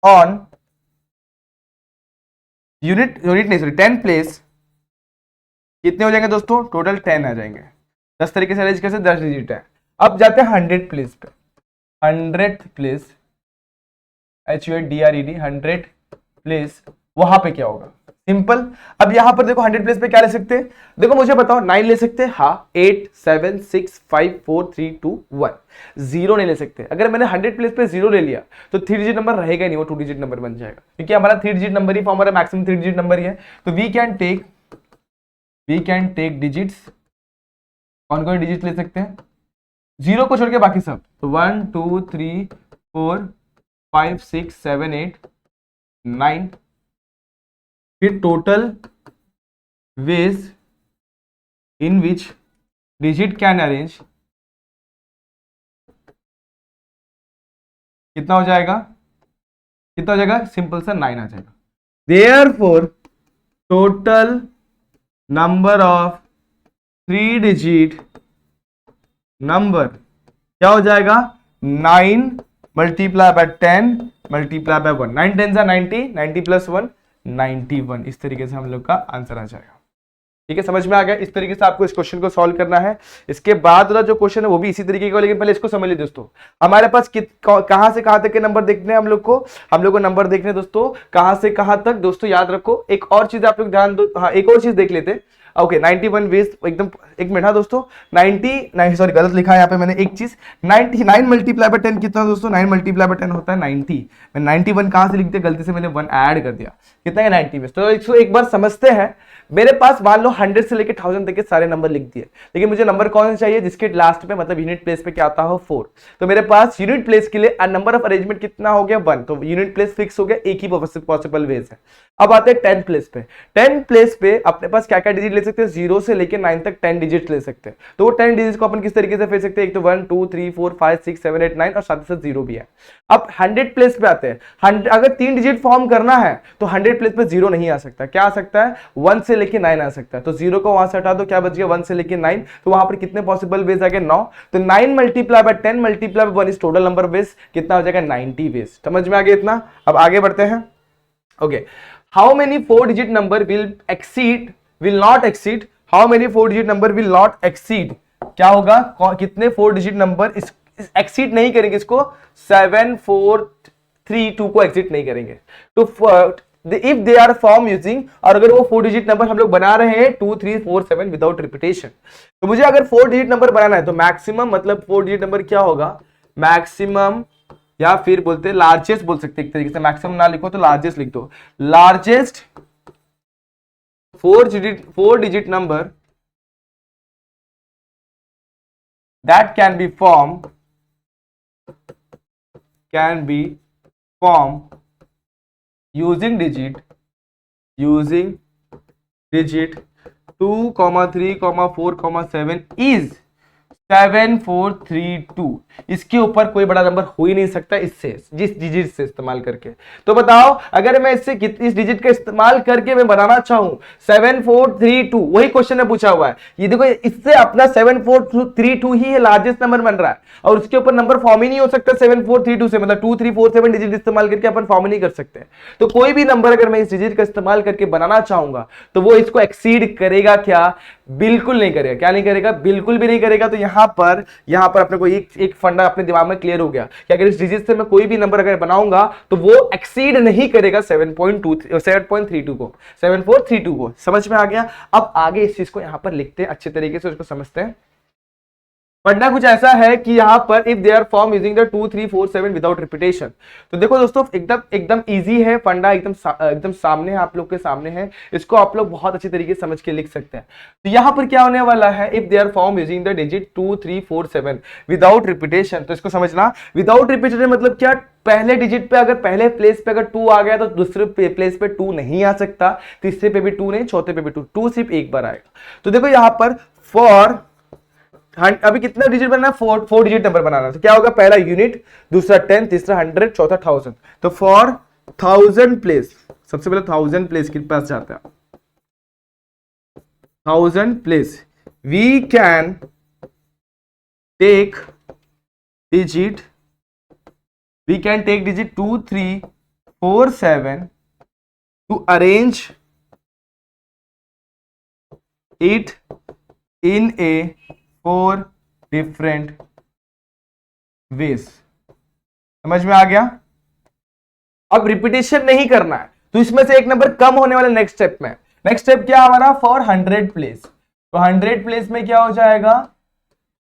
on unit नहीं सॉरी 10 प्लेस कितने हो जाएंगे दोस्तों, टोटल 10 आ जाएंगे। 10 तरीके से अरेंज कैसे, 10 डिजिट है। अब जाते हैं 100 प्लेस पे, 100 प्लेस HUDRED 100 प्लेस, वहां पे क्या होगा, सिंपल। अब यहां पर देखो 100 प्लेस पे क्या ले सकते हैं, देखो मुझे बताओ 9 ले सकते हैं, हाँ 8 7 6 5 4 3 2 1, 0 नहीं ले सकते। अगर मैंने 100 प्लेस पे 0 ले लिया तो 3 डिजिट नंबर रहेगा नहीं, वो 2 डिजिट नंबर बन जाएगा, क्योंकि हमारा 3 डिजिट नंबर ही फॉर्म हमारा मैक्सिमम 3 डिजिट नंबर ही है। तो वी कैन टेक डिजिट्स, कौन कौन डिजिट ले सकते हैं, 0 को छोड़ के बाकी सब, तो 1 2 3 4 5 6 7 8 9, फिर total ways in which digit can arrange, कितना हो जाएगा, सिंपल सा 9 आ जाएगा। Therefore total number of 3 digit number क्या हो जाएगा 9 multiply by 10 multiply by 1, 9 10 90, 90 plus 1 91, इस तरीके से हम लोग का आंसर आ जाएगा। ठीक है, समझ में आ गया। इस तरीके से आपको इस क्वेश्चन को सॉल्व करना है। इसके बाद वाला जो क्वेश्चन है वो भी इसी तरीके का, लेकिन पहले इसको समझ लीजिए दोस्तों। हमारे पास कहां से कहां तक के नंबर देखने हैं, हम लोग को नंबर देखने दोस्तों कहां से कहां तक। दोस्तों याद रखो, एक और चीज आप लोग ध्यान दो, हाँ एक और चीज देख लेते हैं। ओके 91 वेज एकदम, एक मिनट, हाँ दोस्तों 90 सॉरी गलत लिखा है यहाँ पे मैंने एक चीज, 99 मल्टीप्लाई बाय 10 कितना दोस्तों, 9 मल्टीप्लाई बाय 10 होता है 90। मैं 91 कहां से लिख दिया, गलती से मैंने 1 ऐड कर दिया, कितना है 90 में। तो इसको एक बार समझते हैं। मेरे पास मान लो 100 से लेकर 1000 तक के सारे नंबर लिख दिए, लेकिन मुझे नंबर कौन सा चाहिए जिसके लास्ट पे मतलब यूनिट प्लेस पे क्या आता हो 4। तो मेरे पास यूनिट प्लेस के लिए नंबर ऑफ अरेंजमेंट कितना हो गया 1, तो यूनिट प्लेस फिक्स हो गया, एक ही पॉसिबल वेज है। अब आते हैं 10 प्लेस पे। 10 प्लेस पे अपने पास क्या क्या डिजिट ले सकते हैं 0 से लेके 9 तक 10 डिजिट ले सकते हैं। तो वो 10 डिजिट को अपन किस तरीके से फेर सकते हैं, एक तो 1 2 3 4 5 6 7 8 9 और साथ ही साथ 0 भी है। अब 100 प्लेस पे आते हैं, अगर 3 डिजिट फॉर्म करना है तो 100 प्लेस पे 0 नहीं आ सकता, क्या आ सकता है 1 से लेके 9 आ सकता है। तो 0 को वहां से हटा दो, क्या बच गया 1 से लेके 9, तो वहां पर कितने पॉसिबल वेज आ गए 9। तो 9 multiply by 10 multiply by 1 is total number ways, कितना हो जाएगा 90 वेज। समझ में आ गया इतना। अब आगे बढ़ते हैं। Okay, how many 4 digit number will not exceed, how many 4 digit number will not exceed, क्या होगा कितने 4 डिजिट नंबर इस एक्सीड नहीं करेंगे, इसको 7 4 3 2 को एक्सीड नहीं करेंगे। तो if they are form using, और अगर वो 4 डिजिट नंबर हम लोग बना रहे हैं 2 3 4 7 विदाउट रिपीटेशन, तो मुझे अगर 4 डिजिट नंबर बनाना है तो मैक्सिमम मतलब 4 डिजिट नंबर क्या होगा, मैक्सिमम या फिर बोलते हैं लार्जेस्ट बोल सकते हैं एक तरीके से, मैक्सिमम ना लिखो तो लार्जेस्ट लिख दो। Largest 4 digit number that can be form using digit 2, 3, 4, 7 is 7432। इसके ऊपर कोई बड़ा नंबर हो ही नहीं सकता इससे, जिस डिजिट से इस्तेमाल करके। तो बताओ अगर मैं इससे इस डिजिट का इस्तेमाल करके मैं बनाना चाहूं 7432, वही क्वेश्चन में पूछा हुआ है, ये देखो इससे अपना 7432 ही लार्जेस्ट नंबर बन रहा है, और उसके ऊपर नंबर फॉर्म ही नहीं हो सकता 7432 से, मतलब 2 3 4 7 डिजिट इस्तेमाल करके अपन फॉर्म ही नहीं कर सकते। तो कोई भी नंबर अगर मैं इस डिजिट का इस्तेमाल करके बनाना चाहूंगा तो वो इसको एक्सीड करेगा क्या, बिल्कुल नहीं करेगा। क्या नहीं करेगा, बिल्कुल भी नहीं करेगा। तो यहां पर अपने को एक फंडा अपने दिमाग में क्लियर हो गया कि अगर इस डिजिट से मैं कोई भी नंबर अगर बनाऊंगा तो वो एक्सीड नहीं करेगा 7.32 को, 7432 को। समझ में आ गया। अब आगे इस चीज को यहां पर लिखते हैं, अच्छे तरीके से उसको समझते हैं। पढ़ना कुछ ऐसा है कि यहां पर if they are form using the 2 3 4 7 without repetition, तो देखो दोस्तों एकदम इजी है फंडा, एकदम सामने है, आप लोग के सामने है, इसको आप लोग बहुत अच्छी तरीके से समझ के लिख सकते हैं। तो यहां पर क्या होने वाला है, if they are form using the digit 2 3 4 7 without repetition, तो इसको समझना विदाउट रिपीटेशन मतलब क्या, पहले डिजिट पे अगर पहले प्लेस पे अगर 2 आ गया तो दूसरे प्लेस पे 2 नहीं आ सकता, तीसरे पे भी 2 नहीं, चौथे पे भी 2 सिर्फ एक बार आएगा। तो देखो यहां पर फॉर अभी कितना डिजिट बनाना है, 4 डिजिट नंबर बनाना है। तो क्या होगा, पहला यूनिट, दूसरा 10, तीसरा 100, चौथा 1000। तो फॉर 1000 प्लेस, सबसे पहले 1000 प्लेस के पास जाता है, 1000 place we can take digit 2 3 4 7 to arrange it in a 4 different ways। समझ में आ गया। अब रिपीटेशन नहीं करना है, तो इसमें से एक नंबर कम होने वाले नेक्स्ट स्टेप में। नेक्स्ट स्टेप क्या हमारा, फॉर 100 प्लेस। तो 100 प्लेस में क्या हो जाएगा,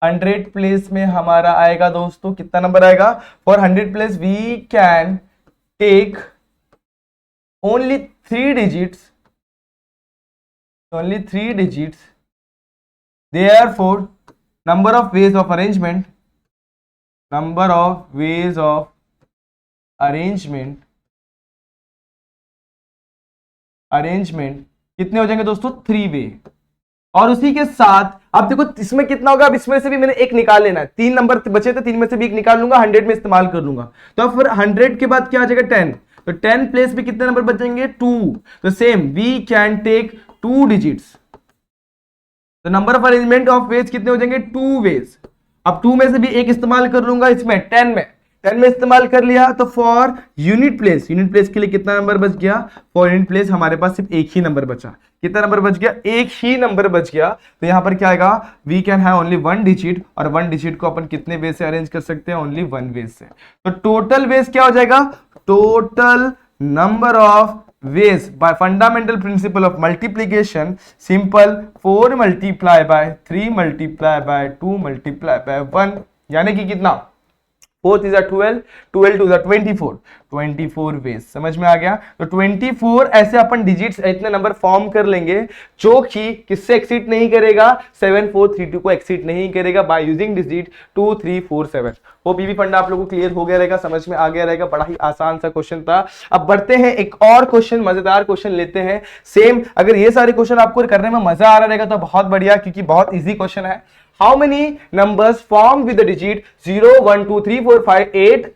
100 प्लेस में हमारा आएगा दोस्तों कितना नंबर आएगा, for 100 place we can take only 3 digits, therefore number of ways of arrangement कितने हो जाएंगे दोस्तों, 3 वे। और उसी के साथ अब देखो इसमें कितना होगा, अब इसमें से भी मैंने एक निकाल लेना है, 3 नंबर बचे थे, 3 में से भी एक निकाल लूंगा, 100 में इस्तेमाल कर लूंगा। तो फिर 100 के बाद क्या आ जाएगा 10, तो 10 प्लेस पे कितने नंबर बचेंगे 2। तो same we can take 2 digits, तो number of arrangement of ways कितने हो जाएंगे, 2 वेज। अब 2 में से भी एक इस्तेमाल कर लूंगा, इसमें 10 में इस्तेमाल कर लिया। तो फॉर यूनिट प्लेस के लिए कितना नंबर बच गया, फॉर यूनिट प्लेस हमारे पास सिर्फ एक ही नंबर बचा। कितना नंबर बच गया, एक ही नंबर बच गया। तो यहां पर क्या आएगा, we can have only 1 digit, और 1 डिजिट को अपन कितने वे से अरेंज कर सकते हैं, ओनली 1 वे से। तो टोटल वेज क्या हो जाएगा, total number of ways by fundamental principle of multiplication, simple 4 multiply by 3 multiply by 2 multiply by 1, यानी कि कितना 4 3 12, 12 2 24, 24 वेज। समझ में आ गया? तो 24 ऐसे अपन डिजिट्स इतने नंबर फॉर्म कर लेंगे जो कि किससे एक्सीड नहीं करेगा, 7432 को एक्सीड नहीं करेगा बाय यूजिंग डिजिट 2 3 4 7। वो पीवी फंडा आप लोगों को क्लियर हो गया रहेगा, समझ में आ गया रहेगा। बड़ा ही आसान सा क्वेश्चन था। अब बढ़ते हैं एक और क्वेश्चन, मजेदार क्वेश्चन लेते हैं। सेम अगर ये सारे क्वेश्चन आपको करने में मजा आ रहा रहेगा तो बहुत बढ़िया, क्योंकि बहुत इजी क्वेश्चन है। How many numbers formed with the digit 0 1 2 3 4 5 8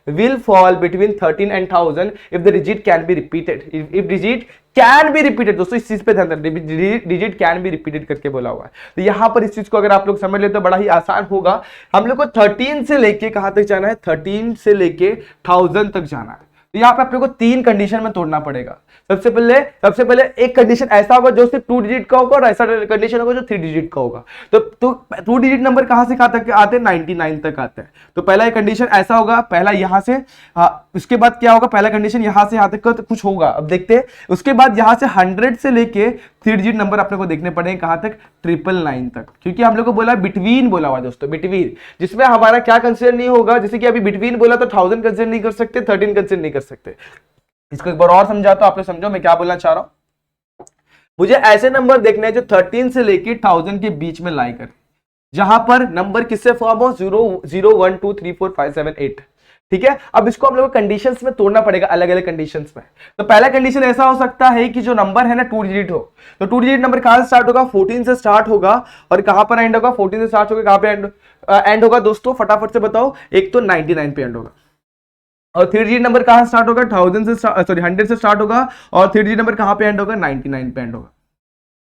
will fall between 13 and 1000 if the digit can be repeated? If digit can be repeated, दोस्तों इस चीज पे ध्यान दें, digit can be repeated करके बोला हुआ है। तो यहां पर इस चीज को अगर आप लोग समझ लेते तो बड़ा ही आसान होगा। हम लोग को 13 से लेके कहां तक जाना है, 13 से लेके 1000 तक जाना है। तो यहाँ पे आप लोग को 3 कंडीशन में तोड़ना पड़ेगा। सबसे पहले एक कंडीशन ऐसा होगा जो सिर्फ 2 डिजिट का होगा और ऐसा कंडीशन होगा जो 3 डिजिट का होगा। तो 2 डिजिट नंबर कहां से कहां तक आते हैं, 99 तक आते हैं। तो पहला कंडीशन ऐसा होगा, पहला यहां से, उसके बाद क्या होगा, पहला कंडीशन यहां से यहां तक तो कुछ होगा, अब देखते हैं। उसके बाद यहां से 100 से लेके 3 डिजिट नंबर अपने को देखने पड़ेंगे कहां तक, 999 तक, क्योंकि हम लोग को बोला बिटवीन बोला हुआ दोस्तों, बिटवीन, जिसमें हमारा क्या कंसिडर नहीं होगा। जैसे कि अभी बिटवीन बोला तो 1000 कंसिडर नहीं कर सकते, 13 कंसिडर नहीं कर सकते। इसको एक बार और समझाता हूं, आप लोग समझो मैं क्या बोलना चाह रहा हूं। मुझे ऐसे नंबर देखने हैं जो 13 से लेके 1000 के बीच में लाई कर, जहां पर नंबर किससे फॉर्म हो, 0 0 1 2 3 4 5 7 8। ठीक है, अब इसको हम लोग कंडीशंस में तोड़ना पड़ेगा, अलग अलग कंडीशंस में। तो पहला कंडीशन ऐसा हो सकता है कि जो नंबर है ना 2 डिजिट हो, तो 2 डिजिट नंबर कहां से स्टार्ट होगा, 14 से स्टार्ट होगा और कहां पर एंड होगा, 14 से स्टार्ट होगा, कहां पे एंड होगा दोस्तों, फटाफट से बताओ। एक तो 99 पे एंड होगा, और 3 डिजिट नंबर कहां स्टार्ट होगा, 100 से स्टार्ट होगा, और 3 डिजिट नंबर कहां पे एंड होगा, 99 पे एंड होगा।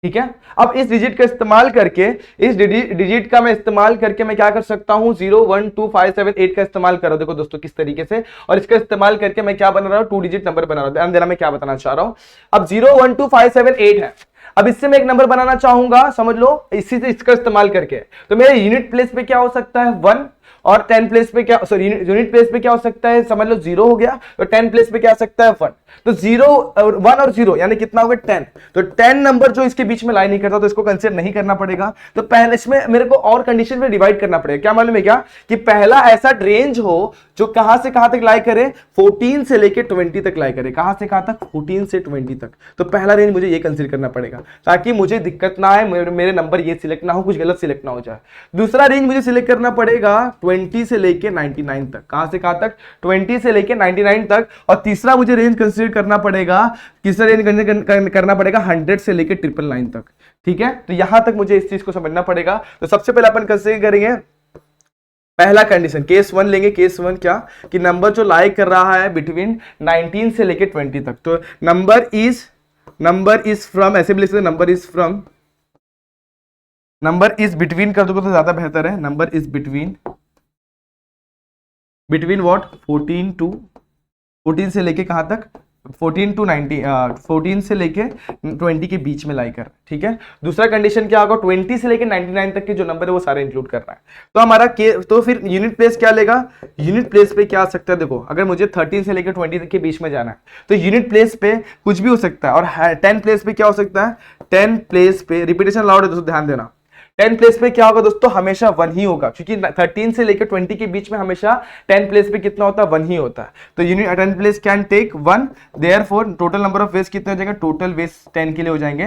ठीक है, अब इस डिजिट का इस्तेमाल करके, इस डिजिट का मैं इस्तेमाल करके मैं क्या कर सकता हूं, 0 1 2 5 7 8 का इस्तेमाल करो। देखो दोस्तों किस तरीके से, और इसका इस्तेमाल करके मैं क्या बना रहा हूं, 2 डिजिट नंबर बना रहा हूं। ध्यान देना मैं क्या बताना चाह रहा हूं। अब 0 1 2 5 7 8 है, अब इससे मैं एक नंबर बनाना चाहूंगा, समझ लो, इसी से इसका इस्तेमाल करके। तो मेरे यूनिट प्लेस पे क्या हो सकता है, 1, और 10 प्लेस पे क्या, सॉरी यूनिट प्लेस पे क्या हो सकता है, समझ लो 0 हो गया, तो 10 प्लेस पे क्या आ सकता है, 1। तो 0 और 1 और 0 यानी कितना हो गया, 10। तो 10 नंबर जो इसके बीच में लाई नहीं करता तो इसको कंसीडर नहीं करना पड़ेगा। तो पहले इसमें मेरे को और कंडीशन में डिवाइड करना पड़ेगा। क्या मालूम है क्या, कि पहला ऐसा रेंज हो जो कहां से कहां तक लाई करे, 14 से लेके 20 तक लाई करे। कहां से कहां तक, 14 से 20 तक। तो पहला रेंज मुझे ये कंसीडर करना पड़ेगा ताकि मुझे दिक्कत ना आए, मेरे नंबर ये सिलेक्ट ना हो, कुछ गलत सिलेक्ट ना हो जाए। दूसरा रेंज मुझे सिलेक्ट करना पड़ेगा 20 से लेके 99 तक। कहां से कहां तक, 20 से लेके 99 तक। और तीसरा मुझे रेंज कंसीडर करना पड़ेगा, किसका रेंज करना पड़ेगा, 100 से लेके 999 तक। ठीक है, तो यहां तक मुझे इस चीज को समझना पड़ेगा। तो सबसे पहले अपन कंसीडर करेंगे पहला कंडीशन, केस 1 लेंगे। केस 1 क्या, कि नंबर जो लाई कर रहा है बिटवीन 19 से लेके 20 तक। तो नंबर इज फ्रॉम, ऐसे भी लिख सकते, नंबर इज बिटवीन कर दोगे तो ज्यादा बेहतर है। नंबर इज बिटवीन व्हाट, 14 से लेके कहां तक, 14 to 90, 14 से लेके 20 के बीच में लाई कर। ठीक है, दूसरा कंडीशन क्या होगा, 20 से लेके 99 तक के जो नंबर है वो सारे इंक्लूड कर रहा है। तो हमारा तो फिर यूनिट प्लेस क्या लेगा, यूनिट प्लेस पे क्या आ सकता है, देखो अगर मुझे 13 से लेकर 20 तक के बीच में जाना है तो यूनिट प्लेस पे कुछ भी हो सकता है। और 10 प्लेस पे क्या हो सकता है, 10 प्लेस पे, रिपीटेशन लाउड है दोस्तों ध्यान देना, 10 प्लेस पे क्या होगा दोस्तों, हमेशा 1 ही होगा, क्योंकि 13 से लेकर 20 के बीच में हमेशा 10 प्लेस पे कितना होता है, 1 ही होता है। तो unit 10 place can take 1, therefore total number of ways कितने हो जाएंगे, टोटल वेज 10 के लिए हो जाएंगे,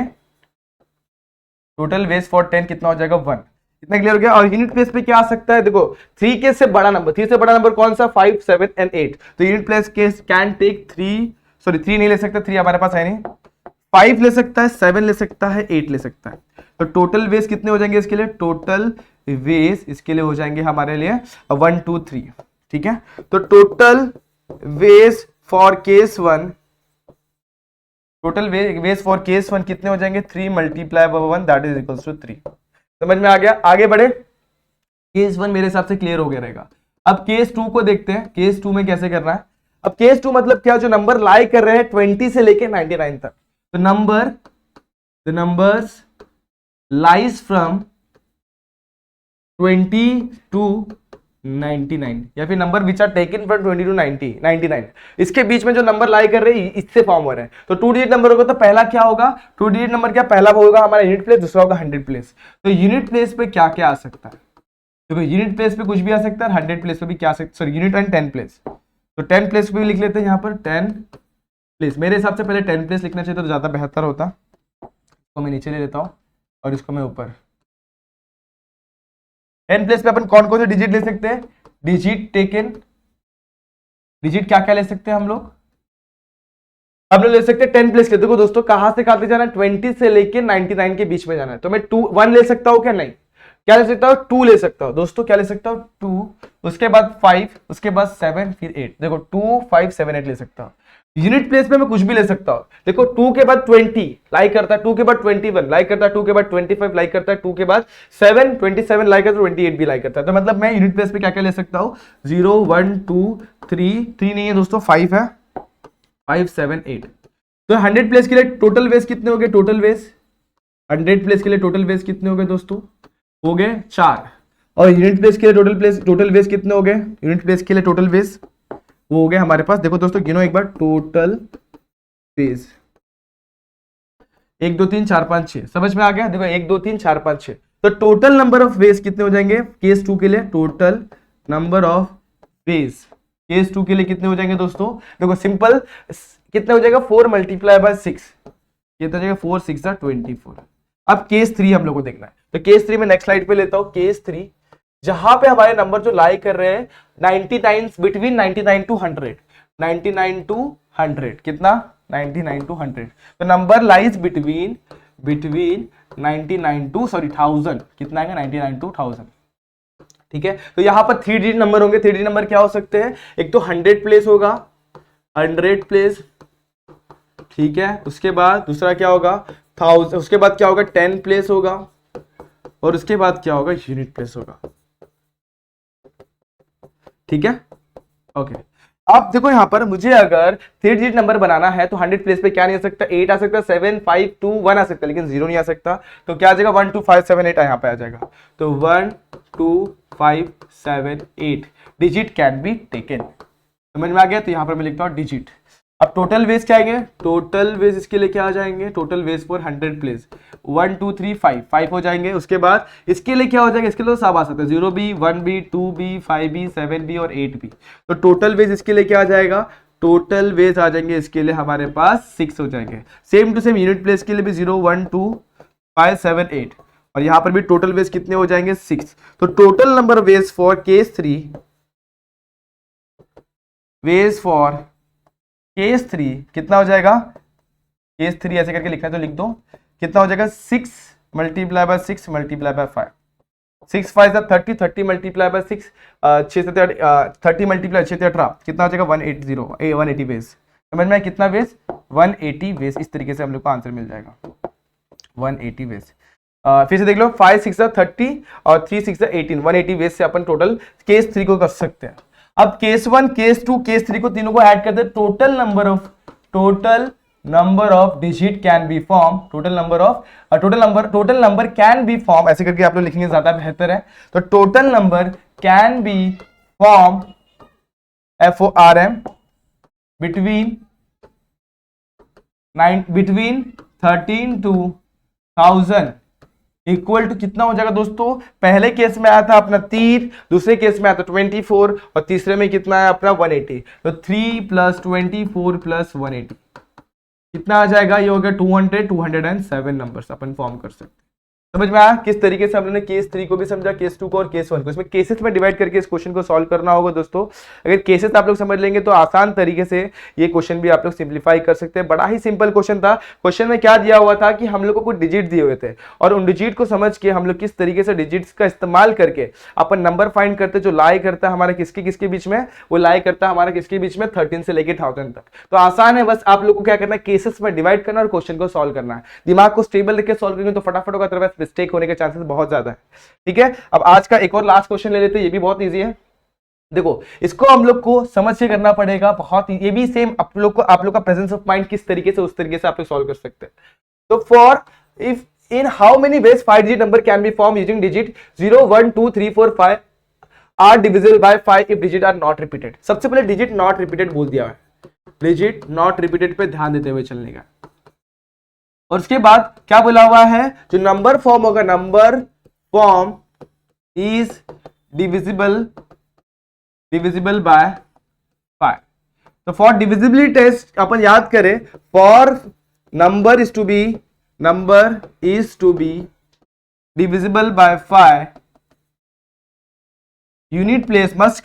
टोटल वेज फॉर 10 कितना हो जाएगा, 1। इतना क्लियर हो गया। और यूनिट प्लेस पे क्या आ सकता है, देखो 3 के से बड़ा नंबर, 3 से बड़ा नंबर कौन सा, 5 7 एंड 8। तो unit place case can take 3 नहीं ले सकता, 3 हमारे पास है नहीं, 5 ले सकता है, 7 ले सकता है, 8 ले सकता है। तो टोटल वेज कितने हो जाएंगे इसके लिए, टोटल वेज इसके लिए हो जाएंगे हमारे लिए 1 2 3। ठीक है, तो total ways for case 1, total ways for case 1 कितने हो जाएंगे, 3 multiply by 1 that is equals to 3। समझ में आ गया, आगे बढ़े। केस 1 मेरे हिसाब से क्लियर हो गया रहेगा। अब केस 2 को देखते हैं, केस 2 में कैसे करना है। अब केस 2 मतलब क्या, जो नंबर लाई कर रहे हैं 20 से लेके 99 तक। तो नंबर्स lies from 20 to 99, या फिर number which are taken from 20 to 99, इसके बीच में जो नंबर लाई कर रहे हैं इससे फॉर्म हो रहे हैं। तो 2 डिजिट नंबर होगा तो पहला क्या होगा, 2 डिजिट नंबर क्या, पहला होगा हमारा यूनिट प्लेस, दूसरा होगा 100 प्लेस। तो यूनिट प्लेस पे क्या क्या आ सकता है, देखो यूनिट प्लेस पे कुछ भी आ सकता है, 100 प्लेस पे भी क्या सकता, सॉरी यूनिट एंड 10 प्लेस, तो 10 प्लेस पे भी लिख लेते हैं यहाँ पर 10 प्लेस। मेरे हिसाब से पहले 10 प्लेस लिखना चाहिए तो ज्यादा बेहतर होता। तो मैं नीचे ले लेता हूँ और इसको मैं ऊपर। 10 प्लेस पे अपन कौन कौन से डिजिट ले सकते हैं, डिजिट टेकन, डिजिट क्या क्या ले सकते हैं हम लोग ले सकते हैं 10 प्लेस के। देखो दोस्तों कहां से कहां तक जाना है, 20 से लेके 99 के बीच में जाना है, तो मैं 1 ले सकता हूं क्या, नहीं, क्या ले सकता हूं, 2 ले सकता हूं दोस्तों, क्या ले सकता हूं 2, उसके बाद 5, उसके बाद 7, फिर 8, देखो 2 5 7 8 ले सकता हूं। यूनिट प्लेस पे मैं कुछ भी ले सकता हूं, देखो 2 के बाद 20 लाइक करता है, 2 के बाद 21 लाइक करता है, 2 के बाद 25 लाइक करता है, 2 के बाद 7 27 लाइक करता है, 28 भी लाइक करता है। तो मतलब मैं यूनिट प्लेस पे क्या क्या ले सकता हूं, 0 1 2 3 नहीं है दोस्तों, 5 है, 5 7 8। तो 100 प्लेस के लिए टोटल वेज कितने हो गए, टोटल वेज 100 प्लेस के लिए टोटल वेज कितने हो गए दोस्तों, हो गए 4। और यूनिट प्लेस के लिए टोटल वेज कितने हो गए, यूनिट प्लेस के लिए टोटल वेज वो हो गए हमारे पास, देखो दोस्तों गिनो एक बार, टोटल वेज 1 2 3 4 5 6, समझ में आ गया, देखो 1 2 3 4 5 6। तो टोटल नंबर ऑफ वेज कितने हो जाएंगे केस 2 के लिए, total number of veg case 2 के लिए कितने हो जाएंगे दोस्तों, देखो सिंपल कितना हो जाएगा, 4 मल्टीप्लाई बाय 6, कितना हो जाएगा 4 6 24। अब केस 3 हम लोग को देखना है, तो केस 3 में नेक्स्ट स्लाइड पे लेता हूं, केस 3 जहां पे हमारे नंबर जो लाई कर रहे हैं 99 बिटवीन 99 टू 100, 99 टू 100 कितना, 99 टू 100, तो नंबर लाइज बिटवीन 99 टू 1000, कितना आएगा 99 टू 1000, ठीक है। तो यहां पर 3 डिजिट नंबर होंगे, 3 डिजिट नंबर क्या हो सकते हैं, एक तो 100 प्लेस होगा, 100 प्लेस, ठीक है, उसके बाद दूसरा क्या होगा 1000, उसके बाद क्या होगा 10 प्लेस होगा, और उसके बाद क्या होगा यूनिट प्लेस होगा, ठीक है, ओके। अब देखो यहां पर मुझे अगर 3 डिजिट नंबर बनाना है तो 100 प्लेस पे क्या नहीं आ सकता, 8 आ सकता, 7 5 2 1 आ सकता, लेकिन 0 नहीं आ सकता, तो क्या आ जाएगा 1 2 5 7 8 यहां पे आ जाएगा, तो 1 2 5 7 8 डिजिट कैन बी टेकन, समझ में आ गया। तो यहां पर मैं लिखता हूं डिजिट। अब टोटल वेज क्या आएंगे, टोटल वेज इसके लिए क्या आ जाएंगे, टोटल वेज फॉर 100 प्लेस 1 2 3 5 हो जाएंगे, उसके बाद इसके लिए क्या हो जाएगा, इसके लिए तो सब आ सकता है, 0B 1B 2B 5B 7B और 8B, तो टोटल वेज इसके लिए क्या आ जाएगा, टोटल वेज आ जाएंगे इसके लिए हमारे पास 6 हो जाएंगे। Same to same unit place के लिए भी 0 1 2 5 7 8, और यहां पर भी टोटल वेज कितने हो जाएंगे 6। तो total number veg for case 3, veg for case 3 कितना हो जाएगा, केस 3 ऐसे करके लिखना है तो लिख दो, कितना हो जाएगा 6 multiply by 6 multiply by 5, 6 5 30, 30 multiply by 6 6 से 30 मल्टीप्लाई 6 से 18 कितना हो जाएगा 180 वेज, समझ में कितना वेज 180 वेज, इस तरीके से हम लोग को आंसर मिल जाएगा 180 वेज। फिर से देख लो 5 6 30 और 3 6 18, 180 वेज से अपन टोटल केस 3 को कर सकते हैं। अब केस 1 केस 2 केस 3 को तीनों को ऐड करते हैं, total number of digit can be form, total number can be form, ऐसे करके आप लोग लिखेंगे ज्यादा बेहतर है। तो total number can be form FORM between 13 to 1000 equal to कितना हो जाएगा दोस्तों, पहले केस में आया था अपना 3, दूसरे केस में आया था 24, और तीसरे में कितना है अपना 180, तो 3 + 24 + 180 कितना आ जाएगा, ये हो गया 207 नंबर्स अपन फॉर्म कर सकते हैं। समझ में आया किस तरीके से हम लोगों ने केस 3 को भी समझा, केस 2 को और केस 1 को, इसमें केसेस में डिवाइड करके इस क्वेश्चन को सॉल्व करना होगा दोस्तों। अगर केसेस आप लोग समझ लेंगे तो आसान तरीके से ये क्वेश्चन भी आप लोग सिंप्लीफाई कर सकते हैं। बड़ा ही सिंपल क्वेश्चन था। क्वेश्चन में क्या दिया हुआ था कि हम लोग को कुछ डिजिट दिए हुए थे, और उन डिजिट को समझ के हम लोग किस तरीके से डिजिट्स का इस्तेमाल करके अपन नंबर फाइंड करते, जो लाई करता है हमारा किसके बीच में, वो लाई करता है हमारा किसके बीच में 13 से लेके 1000 तक। तो आसान है, बस आप लोग को क्या करना है, केसेस में डिवाइड करना और क्वेश्चन को सॉल्व करना है। दिमाग को स्टेबल रख के सॉल्व करेंगे तो फटाफट होगा, अदरवाइज मिस्टेक होने के चांसेस बहुत ज्यादा है। ठीक है, अब आज का एक और लास्ट क्वेश्चन ले लेते हैं, ये भी बहुत इजी है। देखो इसको हम लोग को समझ के करना पड़ेगा, बहुत ये भी सेम आप लोग का प्रेजेंस ऑफ माइंड किस तरीके से, उस तरीके से आप लोग सॉल्व कर सकते हैं। तो for if in how many ways 5 digit number can be form using digit 0 1 2 3 4 5 are divisible by 5 if digit are not repeated. सबसे पहले डिजिट नॉट रिपीटेड बोल दिया है, डिजिट नॉट रिपीटेड पे ध्यान देते हुए चलने का। और उसके बाद क्या बोला हुआ है, जो नंबर फॉर्म होगा, number form is divisible by 5। तो फॉर डिविजिबिलिटी टेस्ट अपन याद करें, for number is to be divisible by 5, unit place must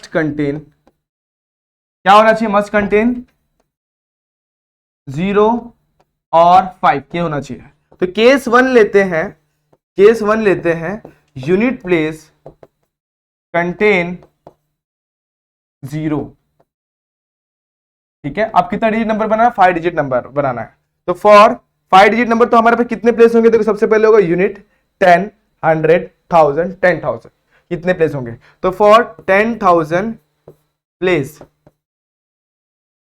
contain क्या होना चाहिए, मस्ट कंटेन 0 और 5 क्या होना चाहिए। तो केस 1 लेते हैं, यूनिट प्लेस कंटेन 0। ठीक है, अब कितना डिजिट नंबर बनाना है, 5 डिजिट नंबर बनाना है। तो फॉर 5 डिजिट नंबर तो हमारे पास कितने प्लेस होंगे, देखो सबसे पहले होगा यूनिट 10, 100, 1000, 10,000 कितने प्लेस होंगे। तो फॉर 10,000 प्लेस,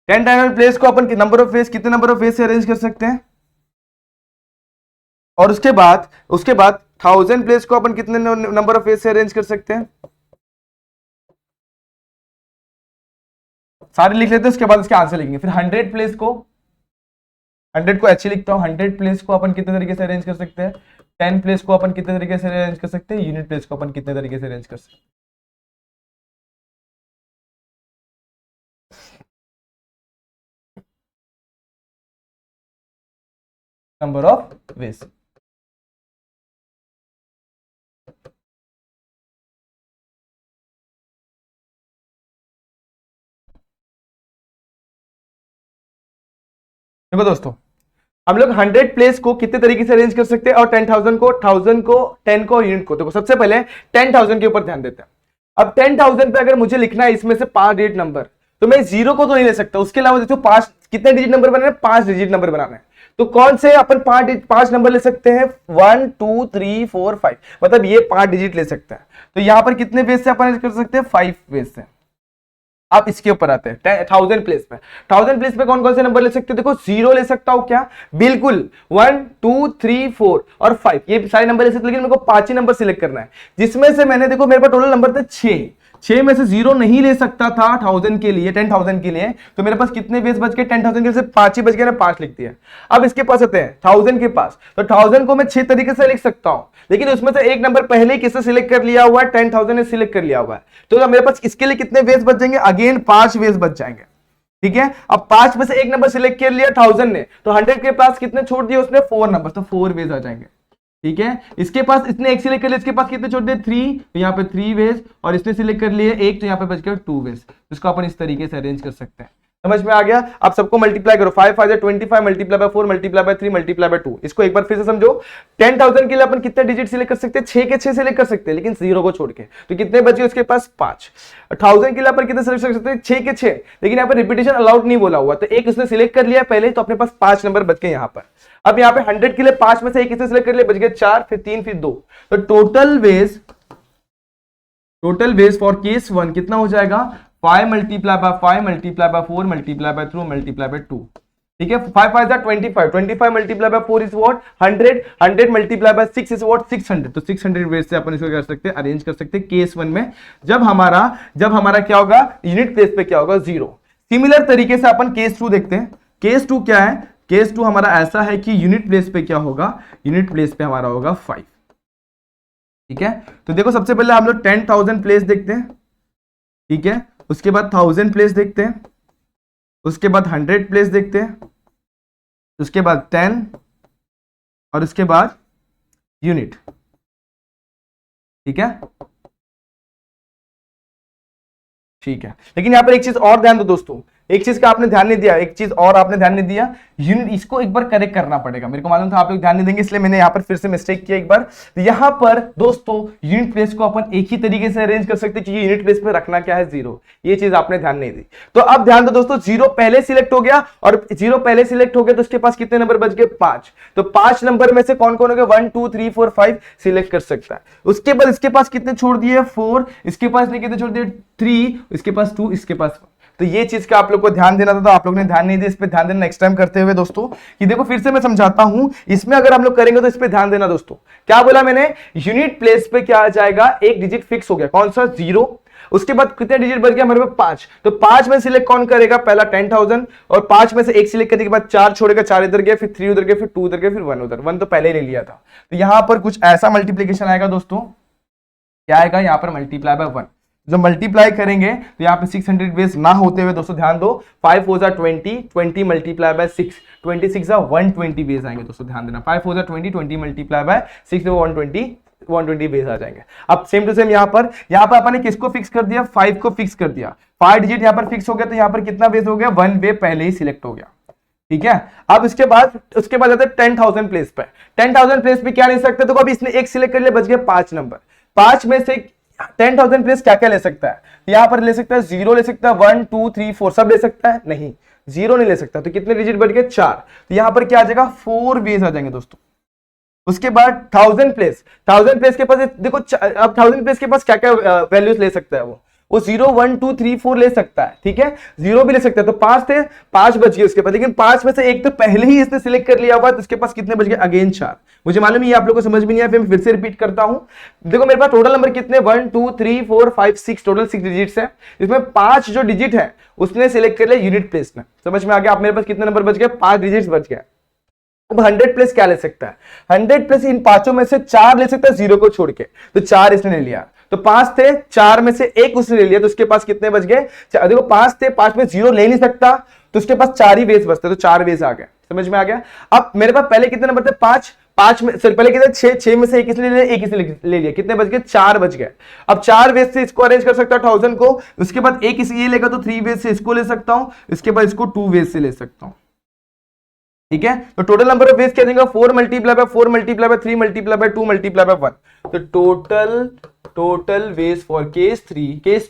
10,000 प्लेस को अपन नंबर ऑफ फेस, कितने नंबर ऑफ फेस से अरेंज कर सकते हैं। और उसके बाद 1000 प्लेस को अपन कितने नंबर ऑफ फेस से अरेंज कर सकते हैं, सारे लिख लेते हैं, उसके बाद इसके आंसर लिखेंगे। फिर 100 प्लेस को, 100 को अच्छी लिखता हूं, 100 प्लेस को अपन कितने तरीके से अरेंज कर सकते हैं, 10 प्लेस को अपन कितने तरीके से अरेंज कर सकते हैं, यूनिट प्लेस को अपन कितने तरीके से अरेंज कर सकते हैं। Number of veg. देखो दोस्तों, हम लोग 100 प्लेस को कितने तरीके से अरेंज कर सकते हैं और 10,000 को, 1000 को, 10 को, यूनिट को। देखो सबसे पहले 10,000 के ऊपर ध्यान देते हैं। अब 10,000 पे अगर मुझे लिखना है इसमें से 5 डिजिट नंबर, तो मैं 0 को तो नहीं ले सकता, उसके अलावा देखो 5 कितने डिजिट नंबर बनाना है, 5 डिजिट नंबर बनाना है। तो कौन से अपन 5 नंबर ले सकते हैं, 1 2 3 4 5, मतलब ये 5 डिजिट ले सकते हैं। तो यहां पर कितने बेस से अपन कर सकते हैं, 5 बेस से। आप इसके ऊपर आते हैं 1000 प्लेस पे, 1000 प्लेस पे कौन कौन से नंबर ले सकते हो, देखो 0 ले सकता हूं क्या, बिल्कुल, 1 2 3 4 और 5 ये सारे नंबर ले सकते, लेकिन मेरे को 5 ही नंबर सिलेक्ट करना है, जिसमें से मैंने, देखो मेरे पास टोटल नंबर थे 6 में से 0 नहीं ले सकता था 1000 के लिए, 10,000 के लिए। तो मेरे पास कितने बेस बच गए, 10,000 के लिए 5 ही बच गए ना, 5 लिख दिया। अब इसके पास आते हैं 1000 के पास, तो 1000 को मैं 6 तरीके से लिख सकता हूं, लेकिन उसमें से एक नंबर पहले ही किससे सिलेक्ट कर लिया हुआ है, 10,000 ने सिलेक्ट कर लिया हुआ है। तो मेरे पास इसके लिए कितने वेज बच जाएंगे, अगेन 5 वेज बच जाएंगे। ठीक है, अब 5 में से एक नंबर सिलेक्ट कर लिया 1000 ने, तो 100 के पास कितने छोड़ दिए उसने, 4 नंबर, तो 4 वेज आ जाएंगे। ठीक है, इसके पास इसने एक सिलेक्ट कर लिया, इसके पास कितने छोड़ दिए 3, तो यहाँ पे 3 वेज, और इसने सिलेक्ट कर लिए एक, तो यहाँ पे बच गया 2 वेज। इसको अपन इस तरीके से अरेंज कर सकते हैं। समझ में आ गया। आप सबको मल्टीप्लाई करो, 5 5 25 multiply by 4 multiply by 3 multiply bye 2। इसको एक बार फिर से समझो, 10,000 के लिए अपन कितने डिजिट सिलेक्ट कर सकते हैं, 6 के 6 सिलेक्ट कर सकते हैं, लेकिन 0 को छोड़ के। तो कितने बचे उसके पास, 5। 1000 के लिए अपन कितने सिलेक्ट कर सकते हैं, 6 के 6, लेकिन यहाँ पर रिपीटेशन अलाउड नहीं बोला हुआ, तो एक उसने सिलेक्ट कर लिया पहले, तो अपने पास 5 नंबर बच गए यहाँ पर। अब यहाँ पे 100 के लिए 5 में से एक इसने सिलेक्ट कर लिया, बच गए 4, फिर 3, फिर 2। तो टोटल वेज फॉर केस 1 कितना हो जाएगा, 5 multiply by 5 multiply by 4 multiply by 3 multiply bye 2। ठीक है, 5 5 25, 25 multiply by 4 is what 100, 100 multiply by 6 is what 600। तो 600 वेज से अपन इसको कर सकते हैं, अरेंज कर सकते हैं केस 1 में, जब हमारा क्या होगा, यूनिट प्लेस पे क्या होगा, 0। सिमिलर तरीके से अपन केस 2 देखते हैं। केस 2 क्या है, केस 2 हमारा ऐसा है कि यूनिट प्लेस पे क्या होगा, यूनिट प्लेस पे हमारा होगा 5। ठीक है, तो देखो सबसे पहले हम लोग 10,000 प्लेस देखते हैं। ठीक है, उसके बाद 1000 प्लेस देखते हैं, उसके बाद 100 प्लेस देखते हैं, उसके बाद 10, और उसके बाद यूनिट। ठीक है, ठीक है, लेकिन यहां पर एक चीज और ध्यान दो दोस्तों, एक चीज का आपने ध्यान नहीं दिया, एक चीज और आपने ध्यान नहीं दिया, यूनिट, इसको एक बार करेक्ट करना पड़ेगा। मेरे को मालूम था आप लोग ध्यान नहीं देंगे, इसलिए मैंने यहां पर फिर से मिस्टेक किया एक बार। तो यहां पर दोस्तों यूनिट प्लेस को अपन एक ही तरीके से अरेंज कर सकते हैं, क्योंकि यूनिट प्लेस पे रखना क्या है, 0। ये चीज आपने ध्यान नहीं दी। तो अब ध्यान दो दोस्तों, 0 पहले सिलेक्ट हो गया, और 0 पहले सिलेक्ट हो गया, तो उसके पास कितने नंबर बच गए, 5। तो 5 नंबर में से कौन कौन हो गए, 1 2 3 4 5 सिलेक्ट कर सकता है। उसके बाद इसके पास कितने छोड़ दिए, 4, इसके पास कितने छोड़ दिए, 3, इसके पास 2, इसके पास 1। तो ये चीज का आप लोग को ध्यान देना था, तो आप लोग ने ध्यान नहीं दिया, इस पे ध्यान देना नेक्स्ट टाइम करते हुए दोस्तों। कि देखो फिर से मैं समझाता हूं, इसमें अगर हम लोग करेंगे तो इस पे ध्यान देना दोस्तों। क्या बोला मैंने, यूनिट प्लेस पे क्या आ जाएगा, एक डिजिट फिक्स हो गया, कौन सा, 0। उसके बाद कितने डिजिट बच गया हमारे पास 5, तो 5 में सिलेक्ट कौन करेगा, पहला 10,000 और 5 में से एक सिलेक्ट करने के बाद 4 छोड़ेगा, 4 इधर गया, फिर 3 उधर गया, फिर 2 उधर गया, फिर 1 उधर, 1 तो पहले ही ले लिया था। तो यहां पर कुछ ऐसा मल्टीप्लीकेशन आएगा दोस्तों, क्या आएगा यहाँ पर मल्टीप्लाई बाय 1। जब मल्टीप्लाई करेंगे तो यहाँ पे 600 बेस ना होते हुए दोस्तों ध्यान दो, 5 4 जा 20, 20 मल्टीप्लाई बाय 6, 26 जा 120 बेस आएंगे दोस्तों, ध्यान देना 5 4 जा 20, 20 मल्टीप्लाई बाय 6 तो 120 बेस आ जाएंगे। अब सेम टू सेम यहाँ पर अपन ने किसको फिक्स कर दिया, 5 को फिक्स कर दिया, 5 डिजिट यहाँ पर फिक्स हो गया, तो यहाँ पर कितना बेस हो गया, 1 बे पहले ही सिलेक्ट हो गया, ठीक है। अब उसके बाद जाते हैं 10,000 प्लेस पे, 10,000 प्लेस पे क्या ले सकते, तो अभी इसने एक सिलेक्ट कर लिया, बच गया 5 नंबर, 5 में से 10,000 प्लेस क्या क्या ले सकता है, यहां पर ले सकता है 0 ले सकता है, 1 2 3 4 सब ले सकता है, नहीं 0 नहीं ले सकता, तो कितने डिजिट बढ़ गए 4, तो यहां पर क्या आ जाएगा 4 बेस आ जाएंगे दोस्तों। उसके बाद 1000 प्लेस के पास देखो, अब 1000 प्लेस के पास क्या क्या वैल्यूज ले सकता है, वो 0 1 2 3 4 ले सकता है, ठीक है, 0 भी ले सकता है, तो 5 थे, 5 बच गए उसके पास, लेकिन 5 में से एक तो पहले ही इसने सिलेक्ट कर लिया हुआ, तो उसके पास कितने बच गए, अगेन 4। मुझे मालूम है ये आप लोगों को समझ भी नहीं आया, फिर से रिपीट करता हूं। देखो मेरे पास टोटल नंबर कितने 1 2 3 4 5 6, टोटल 6 डिजिट्स है, इसमें 5 जो डिजिट है उसने सिलेक्ट कर लिया यूनिट प्लेस में, समझ में आ गया। आप मेरे पास कितने नंबर बच गए, 5 डिजिट्स बच गए। अब 100 प्लस क्या ले सकता है, 100 प्लस इन पांचों में से 4 ले सकता है 0 को छोड़ के, तो 4 इसने ले लिया, तो 5 थे, 4 में से एक उसने ले लिया, तो उसके पास कितने बच गए, देखो 5 थे, 5 में 0 ले नहीं सकता, तो उसके पास 4 ही बेस बचते, तो 4 बेस आ गए, समझ में आ गया। अब मेरे पास पहले कितने नंबर थे, 5 में सर पहले कितने 6 में से एक इसने ले लिया, एक इसने ले लिया, कितने बच गए, 4 बच गए। अब 4 बेस से इसको अरेंज कर सकता हूं 1000 को, उसके बाद एक इस ये लेगा तो 3 बेस से इसको ले सकता हूं, इसके बाद इसको 2 बेस से ले सकता हूं, ठीक है। तो टोटल नंबर ऑफ वेज क्या देगा, 4 multiply by 4 multiply by 3 multiply bye 2 multiply by 1, तो total ways for case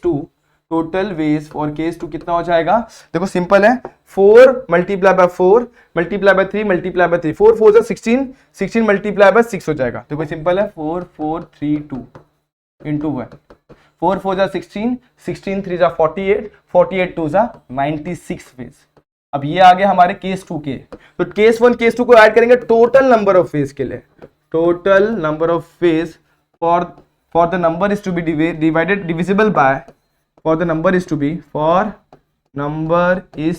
2 total ways for case 2 कितना हो जाएगा, देखो सिंपल है, 4 multiply by 4 multiply by 3 multiply bye 3, 4 4 जा 16, 16 मल्टीप्लाई बाय 6 हो जाएगा, देखो सिंपल है 4 4 3 2 इंटू 1, 4 4 जा 16, 16 3 जा 48, 48 2 जा 96 वेज। अब ये आ गया हमारे केस 2 के, तो केस 1 केस 2 को ऐड करेंगे टोटल नंबर ऑफ फेज के लिए, total number of phase for the number is to be divided divisible by, for the number is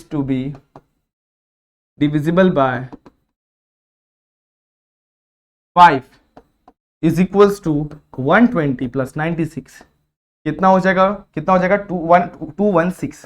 to be divisible by 5 is equals to 120 plus 96, कितना हो जाएगा 216,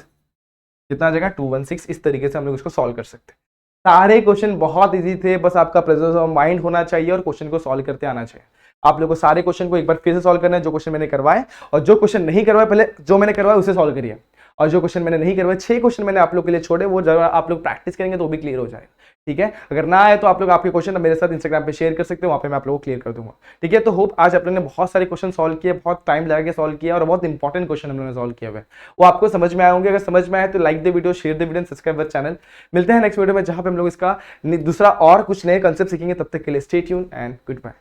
कितना आ जाएगा 216। इस तरीके से हम लोग इसको सॉल्व कर सकते हैं। सारे क्वेश्चन बहुत इजी थे, बस आपका प्रेजेंस ऑफ माइंड होना चाहिए और क्वेश्चन को सॉल्व करते आना चाहिए। आप लोगों को सारे क्वेश्चन को एक बार फिर से सॉल्व करना है, जो क्वेश्चन मैंने करवाए, और जो क्वेश्चन नहीं करवाए पहले जो मैंने करवाया उसे सॉल्व करिए, और जो क्वेश्चन मैंने नहीं करवाए 6 क्वेश्चन मैंने आप लोग के लिए छोड़े, वो जब आप लोग प्रैक्टिस करेंगे तो वो भी क्लियर हो जाएगा, ठीक है। अगर ना आए तो आप लोग आपके क्वेश्चन मेरे साथ इंस्टाग्राम पे शेयर कर सकते हो, वहाँ पे मैं आप लोगों को क्लियर कर दूंगा, ठीक है। तो होप आज आप लोगों ने बहुत सारे क्वेश्चन सॉल्व किए, बहुत टाइम लगा के सॉल्व किया, और बहुत इंपॉर्टेंट क्वेश्चन हम लोगों ने सॉल्व किया हुआ है, वो आपको समझ में आए होंगे। अगर समझ में आए तो like the video, share the video, subscribe the channel. मिलते हैं नेक्स्ट वीडियो में, जहां पे हम लोग इसका दूसरा और कुछ नए कंसेप्ट सीखेंगे। तब तक के लिए stay tune and good bye.